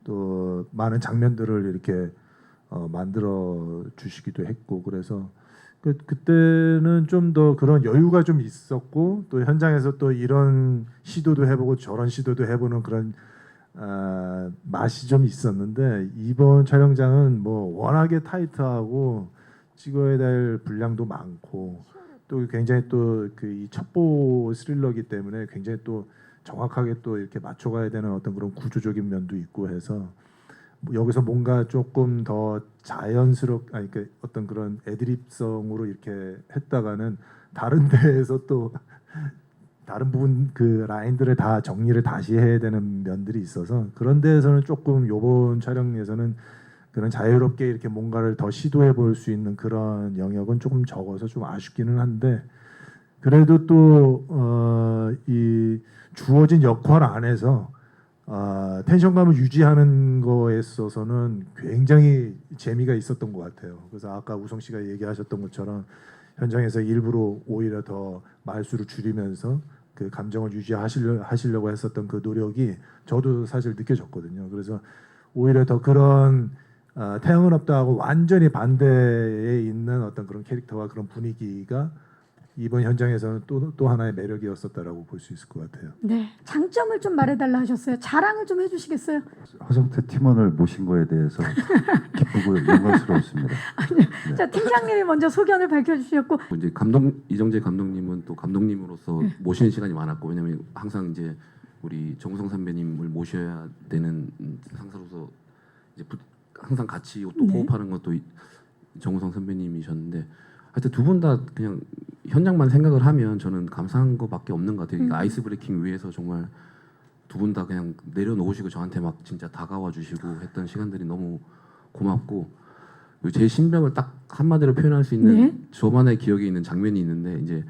B: 또 많은 장면들을 이렇게 만들어 주시기도 했고, 그래서 그때는 좀 더 그런 여유가 좀 있었고, 또 현장에서 또 이런 시도도 해보고 저런 시도도 해보는 그런 맛이 좀 있었는데, 이번 촬영장은 뭐 워낙에 타이트하고 찍어야 될 분량도 많고, 또 굉장히 또 그 이 첩보 스릴러기 때문에 굉장히 또 정확하게 또 이렇게 맞춰가야 되는 어떤 그런 구조적인 면도 있고 해서, 여기서 뭔가 조금 더 그러니까 어떤 그런 애드립성으로 이렇게 했다가는 다른 데에서 또 다른 부분 그 라인들을 다 정리를 다시 해야 되는 면들이 있어서, 그런 데에서는 조금 요번 촬영에서는 그런 자유롭게 이렇게 뭔가를 더 시도해 볼 수 있는 그런 영역은 조금 적어서 좀 아쉽기는 한데, 그래도 또 이 주어진 역할 안에서 텐션감을 유지하는 거에 있어서는 굉장히 재미가 있었던 것 같아요. 그래서 아까 우성 씨가 얘기하셨던 것처럼 현장에서 일부러 오히려 더 말수를 줄이면서 그 감정을 유지하시려고 했었던 그 노력이 저도 사실 느껴졌거든요. 그래서 오히려 더 그런 태양은 없다하고 완전히 반대에 있는 어떤 그런 캐릭터와 그런 분위기가 이번 현장에서는 또 하나의 매력이었었다라고 볼 수 있을 것 같아요.
A: 네, 장점을 좀 말해달라 하셨어요. 자랑을 좀 해주시겠어요?
C: 허성태 팀원을 모신 거에 대해서 기쁘고 영광스러웠습니다. 네.
A: 자, 팀장님이 먼저 소견을 밝혀주셨고,
E: 이제 이정재 감독님은 또 감독님으로서 모시는 시간이 많았고, 왜냐면 항상 이제 우리 정우성 선배님을 모셔야 되는 상사로서 이제 항상 같이 또 호흡하는 것도 정우성 선배님이셨는데, 하여튼 두 분 다 그냥 현장만 생각을 하면 저는 감사한 것밖에 없는 것 같아요. 그러니까 아이스 브레이킹 위해서 정말 두 분 다 그냥 내려놓으시고 저한테 막 진짜 다가와 주시고 했던 시간들이 너무 고맙고 제 심정을 딱 한마디로 표현할 수 있는
A: 네.
E: 저만의 기억에 있는 장면이 있는데 이제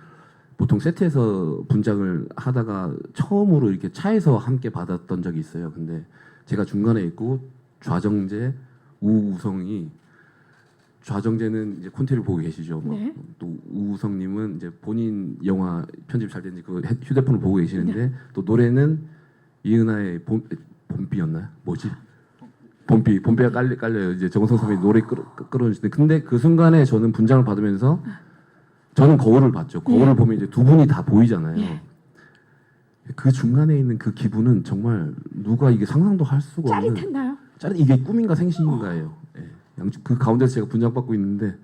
E: 보통 세트에서 분장을 하다가 처음으로 이렇게 차에서 함께 받았던 적이 있어요. 근데 제가 중간에 있고 좌정재, 우우성이 좌정재는 이제 콘티를 보고 계시죠. 뭐.
A: 네.
E: 또 우우성님은 이제 본인 영화 편집 잘 된지 그 휴대폰을 보고 계시는데 또 노래는 이은하의 봄비였나요? 뭐지? 봄비가 깔려요. 이제 정우성 선배님 노래 끌어주시는데 근데 그 순간에 저는 분장을 받으면서 저는 거울을 봤죠. 거울을 보면 이제 두 분이 다 보이잖아요.
A: 예.
E: 그 중간에 있는 그 기분은 정말 누가 이게 상상도 할 수가 없는
A: 짜릿했나요?
E: 이게 꿈인가 생신인가예요. 예. 양쪽 그 가운데서 제가 분장 받고 있는데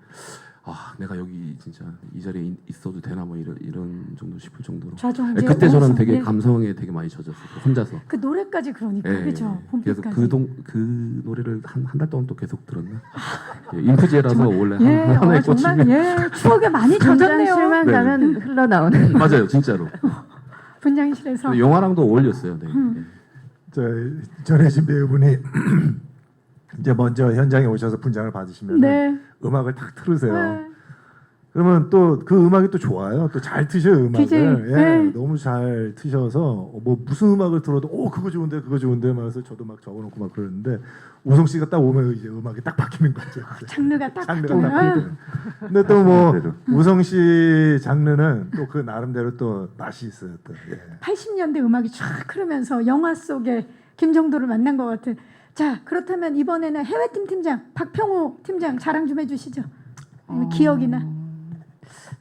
E: 아 내가 여기 진짜 이 자리에 있어도 되나 뭐 이런 정도 싶을 정도로
A: 좌정재,
E: 그때 저는
A: 우우성.
E: 되게
A: 네.
E: 감성에 되게 많이 젖었어요. 혼자서.
A: 그 노래까지 그러니까
E: 예,
A: 그죠?
E: 예. 그래서
A: 봄비까지.
E: 그 노래를 한 달 동안 또 계속 들었나? 예, 인프제라서 원래
A: 예,
E: 하나에
A: 정말
E: 꽂히면
A: 예, 추억에 많이 젖었네요.
D: 분장실만
E: 네.
D: 가면 흘러나오는
E: 맞아요, 진짜로.
A: 분장실에서.
E: 영화랑도 어울렸어요. 네.
B: 저 전혜진 배우분이 이제 먼저 현장에 오셔서 분장을 받으시면
A: 네.
B: 음악을 탁 틀으세요.
A: 네.
B: 그러면 또 그 음악이 또 좋아요. 또 잘 트셔요 음악을.
A: DJ,
B: 예,
A: 네.
B: 너무 잘 트셔서 뭐 무슨 음악을 들어도 그거 좋은데 말해서 저도 막 적어놓고 막 그러는데 우성 씨가 딱 오면 이제 음악이 딱 바뀌는 거죠.
A: 장르가 딱
B: 장르가
A: 바뀌어요.
B: 딱 바뀌는. 근데 또 뭐
C: 그대로.
B: 우성 씨 장르는 또 그 나름대로 또 맛이 있어요. 또. 예.
A: 80년대 음악이 쫙 흐르면서 영화 속에 김정도를 만난 것 같은. 자, 그렇다면 이번에는 해외팀 팀장 박평우 팀장 자랑 좀 해주시죠. 기억이나.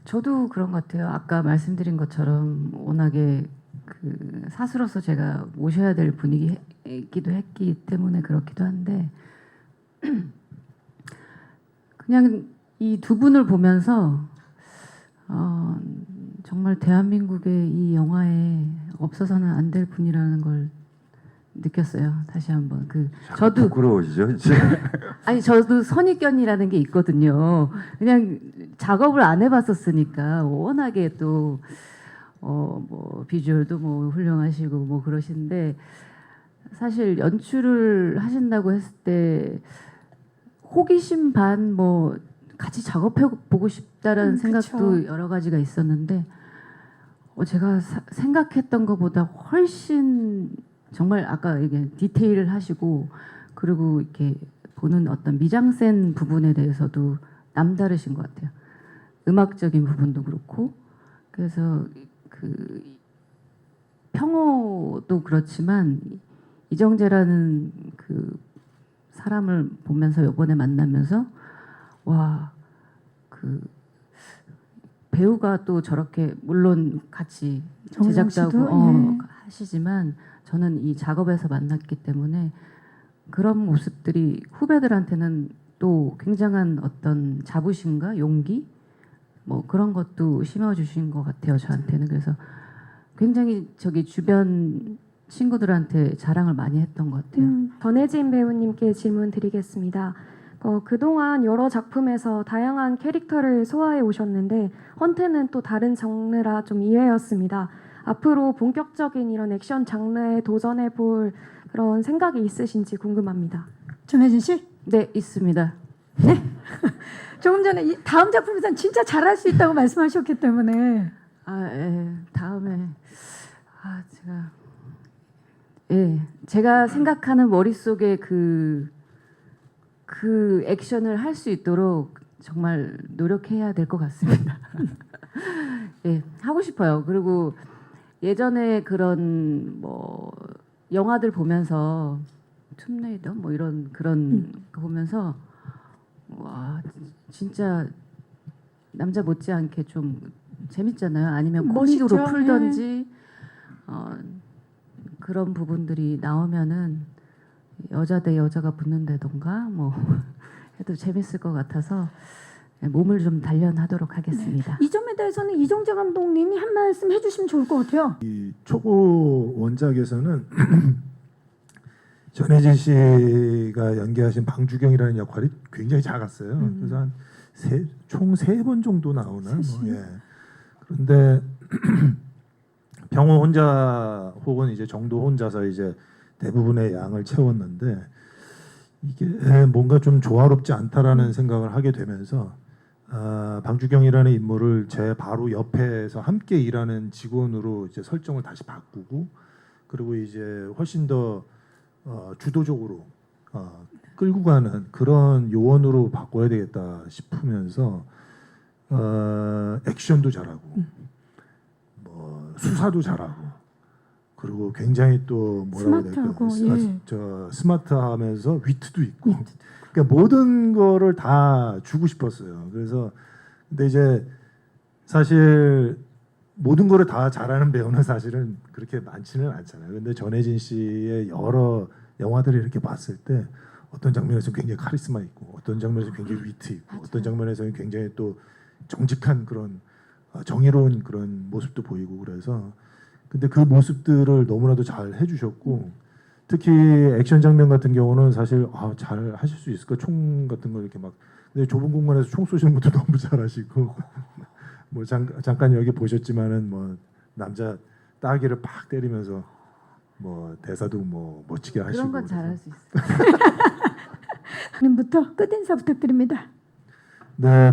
D: 저도 그런 것 같아요. 아까 말씀드린 것처럼 워낙에 그 사수로서 제가 모셔야 될 분위기이기도 했기 때문에 그렇기도 한데 그냥 이 두 분을 보면서 정말 대한민국의 이 영화에 없어서는 안 될 분이라는 걸 느꼈어요. 다시 한번 저도
C: 부끄러우시죠? 이제?
D: 아니 저도 선입견이라는 게 있거든요. 그냥 작업을 안 해봤었으니까 워낙에 또 뭐 비주얼도 뭐 훌륭하시고 뭐 그러신데 사실 연출을 하신다고 했을 때 호기심 반 뭐 같이 작업해 보고 싶다라는 생각도
A: 그쵸.
D: 여러 가지가 있었는데 제가 생각했던 것보다 훨씬 정말 아까 이게 디테일을 하시고 그리고 이렇게 보는 어떤 미장센 부분에 대해서도 남다르신 것 같아요. 음악적인 부분도 그렇고 그래서 그 평호도 그렇지만 이정재라는 그 사람을 보면서 이번에 만나면서 와 그 배우가 또 저렇게 물론 같이
A: 정우성
D: 제작자고
A: 씨도, 예.
D: 하시지만 저는 이 작업에서 만났기 때문에 그런 모습들이 후배들한테는 또 굉장한 어떤 자부심과 용기 뭐 그런 것도 심어주신 것 같아요 저한테는. 그래서 굉장히 저기 주변 친구들한테 자랑을 많이 했던 것 같아요.
H: 전혜진 배우님께 질문 드리겠습니다. 그동안 여러 작품에서 다양한 캐릭터를 소화해 오셨는데 헌트는 또 다른 장르라 좀 이외였습니다. 앞으로 본격적인 이런 액션 장르에 도전해 볼 그런 생각이 있으신지 궁금합니다.
A: 전혜진 씨?
D: 네 있습니다.
A: 조금 전에 이 다음 작품에서는 진짜 잘할 수 있다고 말씀하셨기 때문에
D: 다음에 제가 생각하는 머릿속에 그 액션을 할 수 있도록 정말 노력해야 될 것 같습니다. 하고 싶어요. 그리고 예전에 그런 뭐 영화들 보면서 툼레이더 뭐 이런 그런 거 보면서 와 진짜 남자 못지않게 좀 재밌잖아요. 아니면 코믹으로
A: 멋있죠.
D: 풀던지 그런 부분들이 나오면은 여자 대 여자가 붙는다던가 뭐 해도 재밌을 것 같아서 몸을 좀 단련하도록 하겠습니다.
A: 이 점에 대해서는 이정재 감독님이 한 말씀 해주시면 좋을 것 같아요.
B: 이 초보 원작에서는 전혜진 씨가 연기하신 방주경이라는 역할이 굉장히 작았어요. 그래서 한 총 3번 정도 나오나 뭐, 예. 그런데 병호 혼자 혹은 이제 정도 혼자서 이제 대부분의 양을 채웠는데 이게 뭔가 좀 조화롭지 않다라는 생각을 하게 되면서 방주경이라는 인물을 제 바로 옆에서 함께 일하는 직원으로 이제 설정을 다시 바꾸고 그리고 이제 훨씬 더 주도적으로 끌고 가는 그런 요원으로 바꿔야 되겠다 싶으면서 액션도 잘하고 뭐 수사도 잘하고 그리고 굉장히 또 뭐라고 해야 될까
A: 스마트하고, 예.
B: 스마트하면서 위트도 있고 그러니까 모든 거를 다 주고 싶었어요. 그래서 근데 이제 사실 모든 거를 다 잘하는 배우는 사실은 그렇게 많지는 않잖아요. 근데 전혜진 씨의 여러 영화들을 이렇게 봤을 때 어떤 장면에서 굉장히 카리스마 있고 어떤 장면에서 굉장히 위트 있고 어떤 장면에서는 굉장히 또 정직한 그런 정의로운 그런 모습도 보이고 그래서 근데 그 모습들을 너무나도 잘 해주셨고 특히 액션 장면 같은 경우는 사실 잘 하실 수 있을까 총 같은 거 이렇게 막 근데 좁은 공간에서 총 쏘시는 것도 너무 잘하시고 뭐 잠깐 여기 보셨지만은 뭐 남자 따귀를 팍 때리면서 뭐 대사도 뭐 멋지게 하시고
D: 그런 건 잘할
B: 그래서.
D: 수 있어요.
A: 님부터 끝 인사 부탁드립니다.
B: 네,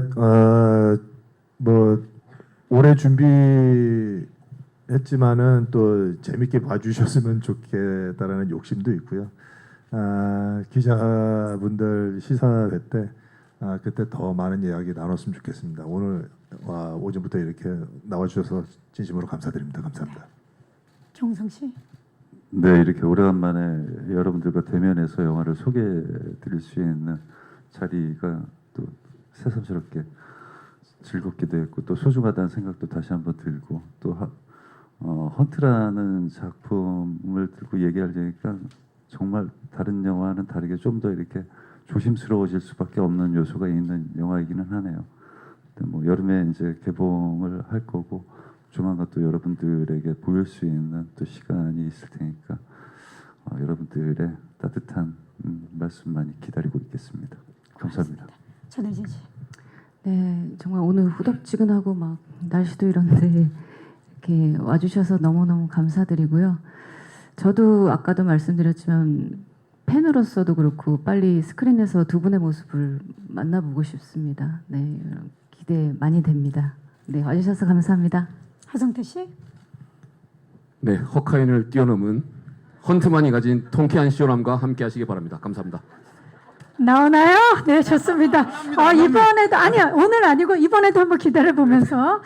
B: 뭐 오래 준비했지만은 또 재밌게 봐주셨으면 좋겠다라는 욕심도 있고요. 기자분들 시사회 때 그때 더 많은 이야기 나눴으면 좋겠습니다. 오늘 오전부터 이렇게 나와주셔서 진심으로 감사드립니다. 감사합니다.
A: 정우성 씨.
C: 네, 이렇게 오래간만에 여러분들과 대면해서 영화를 소개해드릴 수 있는 자리가 또 새삼스럽게 즐겁기도 했고 또 소중하다는 생각도 다시 한번 들고 또 헌트라는 작품을 들고 얘기하려니까 정말 다른 영화는 다르게 좀 더 이렇게 조심스러워질 수밖에 없는 요소가 있는 영화이기는 하네요. 근데 뭐 여름에 이제 개봉을 할 거고 조만간 또 여러분들에게 보일 수 있는 또 시간이 있을 테니까 여러분들의 따뜻한 말씀 많이 기다리고 있겠습니다. 감사합니다.
A: 전혜진 씨.
D: 네, 정말 오늘 후덥지근하고 막 날씨도 이런데 이렇게 와주셔서 너무너무 감사드리고요. 저도 아까도 말씀드렸지만 팬으로서도 그렇고 빨리 스크린에서 두 분의 모습을 만나보고 싶습니다. 네, 기대 많이 됩니다. 네, 와주셔서 감사합니다.
A: 하성태 씨.
E: 네, 허카인을 뛰어넘은 헌트만이 가진 통쾌한 시원함과 함께하시기 바랍니다. 감사합니다.
A: 나오나요? 네, 좋습니다. 이번에도 아니야 오늘 아니고 이번에도 한번 기다려 보면서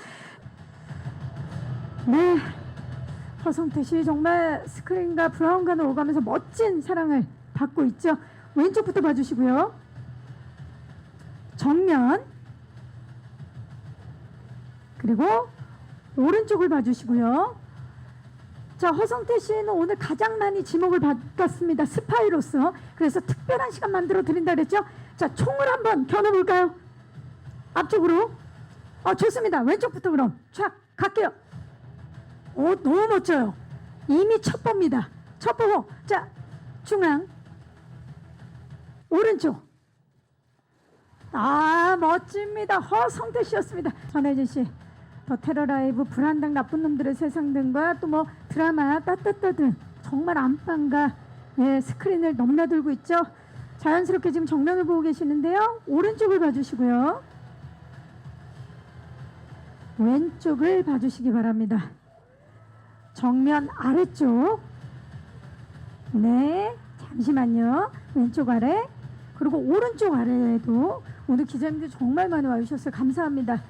A: 네 허성태 씨 정말 스크린과 브라운관을 오가면서 멋진 사랑을 받고 있죠. 왼쪽부터 봐주시고요. 정면 그리고 오른쪽을 봐주시고요. 자, 허성태 씨는 오늘 가장 많이 지목을 받았습니다. 스파이로서. 그래서 특별한 시간 만들어 드린다 그랬죠. 자, 총을 한번 겨눠볼까요? 앞쪽으로. 좋습니다. 왼쪽부터 그럼 촥 갈게요. 너무 멋져요. 이미 첫 보입니다. 첫 보고. 자, 중앙. 오른쪽. 멋집니다. 허성태 씨였습니다. 전혜진 씨. 더 테러 라이브, 불한당 나쁜 놈들의 세상 등과 또 뭐 드라마 따따따 정말 안방과 스크린을 넘나들고 있죠. 자연스럽게 지금 정면을 보고 계시는데요. 오른쪽을 봐주시고요. 왼쪽을 봐주시기 바랍니다. 정면 아래쪽. 네, 잠시만요. 왼쪽 아래 그리고 오른쪽 아래에도 오늘 기자님들 정말 많이 와주셨어요. 감사합니다.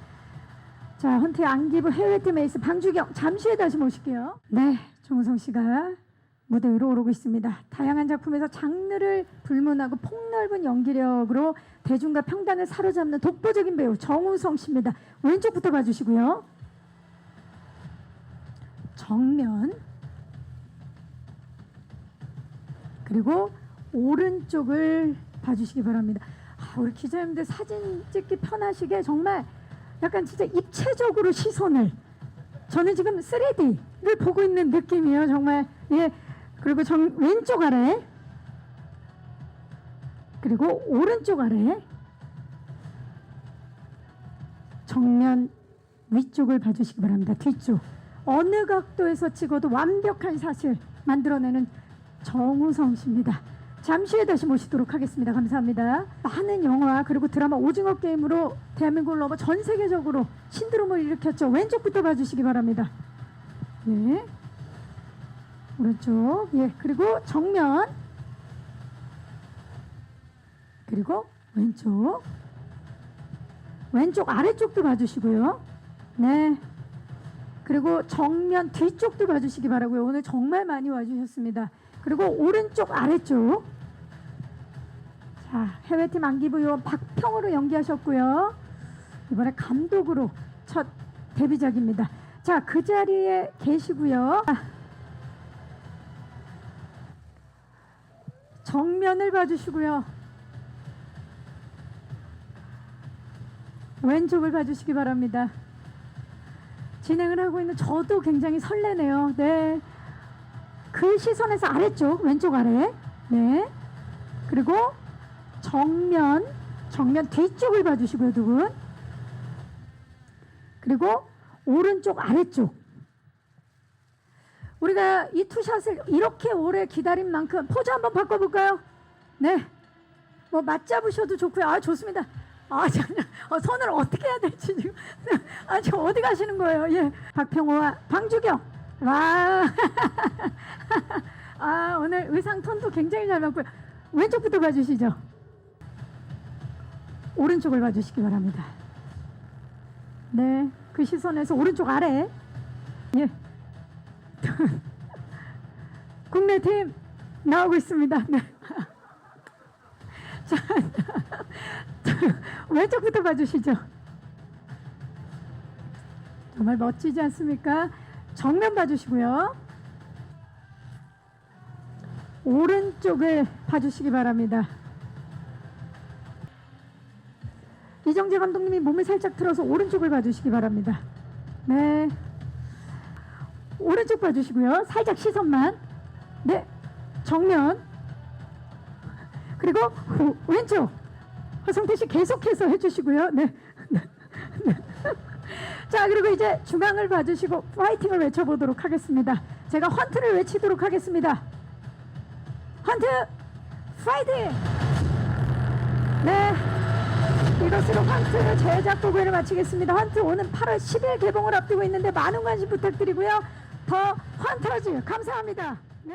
A: 자, 헌트의 안기부 해외팀 에이스 방주경 잠시 후에 다시 모실게요. 네, 정우성 씨가 무대 위로 오르고 있습니다. 다양한 작품에서 장르를 불문하고 폭넓은 연기력으로 대중과 평단을 사로잡는 독보적인 배우 정우성 씨입니다. 왼쪽부터 봐주시고요. 정면 그리고 오른쪽을 봐주시기 바랍니다. 우리 기자님들 사진 찍기 편하시게 정말 약간 진짜 입체적으로 시선을 저는 지금 3D를 보고 있는 느낌이에요. 정말 그리고 왼쪽 아래 그리고 오른쪽 아래 정면 위쪽을 봐주시기 바랍니다. 뒤쪽 어느 각도에서 찍어도 완벽한 샷을 만들어내는 정우성 씨입니다. 잠시 후에 다시 모시도록 하겠습니다. 감사합니다. 많은 영화 그리고 드라마 오징어 게임으로 대한민국을 넘어 전 세계적으로 신드롬을 일으켰죠. 왼쪽부터 봐주시기 바랍니다. 네, 오른쪽. 예, 그리고 정면. 그리고 왼쪽. 왼쪽 아래쪽도 봐주시고요. 네. 그리고 정면 뒤쪽도 봐주시기 바라고요. 오늘 정말 많이 와주셨습니다. 그리고 오른쪽 아래쪽. 자, 해외팀 안기부 요원 박평으로 연기하셨고요. 이번에 감독으로 첫 데뷔작입니다. 자, 그 자리에 계시고요. 정면을 봐주시고요. 왼쪽을 봐주시기 바랍니다. 진행을 하고 있는 저도 굉장히 설레네요. 네. 그 시선에서 아래쪽, 왼쪽 아래. 네. 그리고 정면 뒤쪽을 봐주시고요, 두 분. 그리고 오른쪽 아래쪽. 우리가 이 투샷을 이렇게 오래 기다린 만큼 포즈 한번 바꿔볼까요? 네. 뭐 맞잡으셔도 좋고요. 아, 좋습니다. 아, 잠깐. 손을 어떻게 해야 될지 지금. 아, 지금 어디 가시는 거예요? 예. 박평호와 방주경. 와. 아, 오늘 의상 톤도 굉장히 잘 맞고요. 왼쪽부터 봐주시죠. 오른쪽을 봐주시기 바랍니다. 네. 그 시선에서 오른쪽 아래. 예. 국내 팀 나오고 있습니다. 네. 자, 왼쪽부터 봐주시죠. 정말 멋지지 않습니까? 정면 봐주시고요. 오른쪽을 봐주시기 바랍니다. 이정재 감독님이 몸을 살짝 틀어서 오른쪽을 봐주시기 바랍니다. 네. 오른쪽 봐주시고요. 살짝 시선만. 네. 정면. 그리고 왼쪽. 허성태 씨 계속해서 해주시고요. 네. 자, 그리고 이제 중앙을 봐주시고 파이팅을 외쳐보도록 하겠습니다. 제가 헌트를 외치도록 하겠습니다. 헌트 파이팅! 네, 이것으로 헌트 제작 보고회를 마치겠습니다. 헌트 오는 8월 10일 개봉을 앞두고 있는데 많은 관심 부탁드리고요. 더 헌터즈 감사합니다. 네.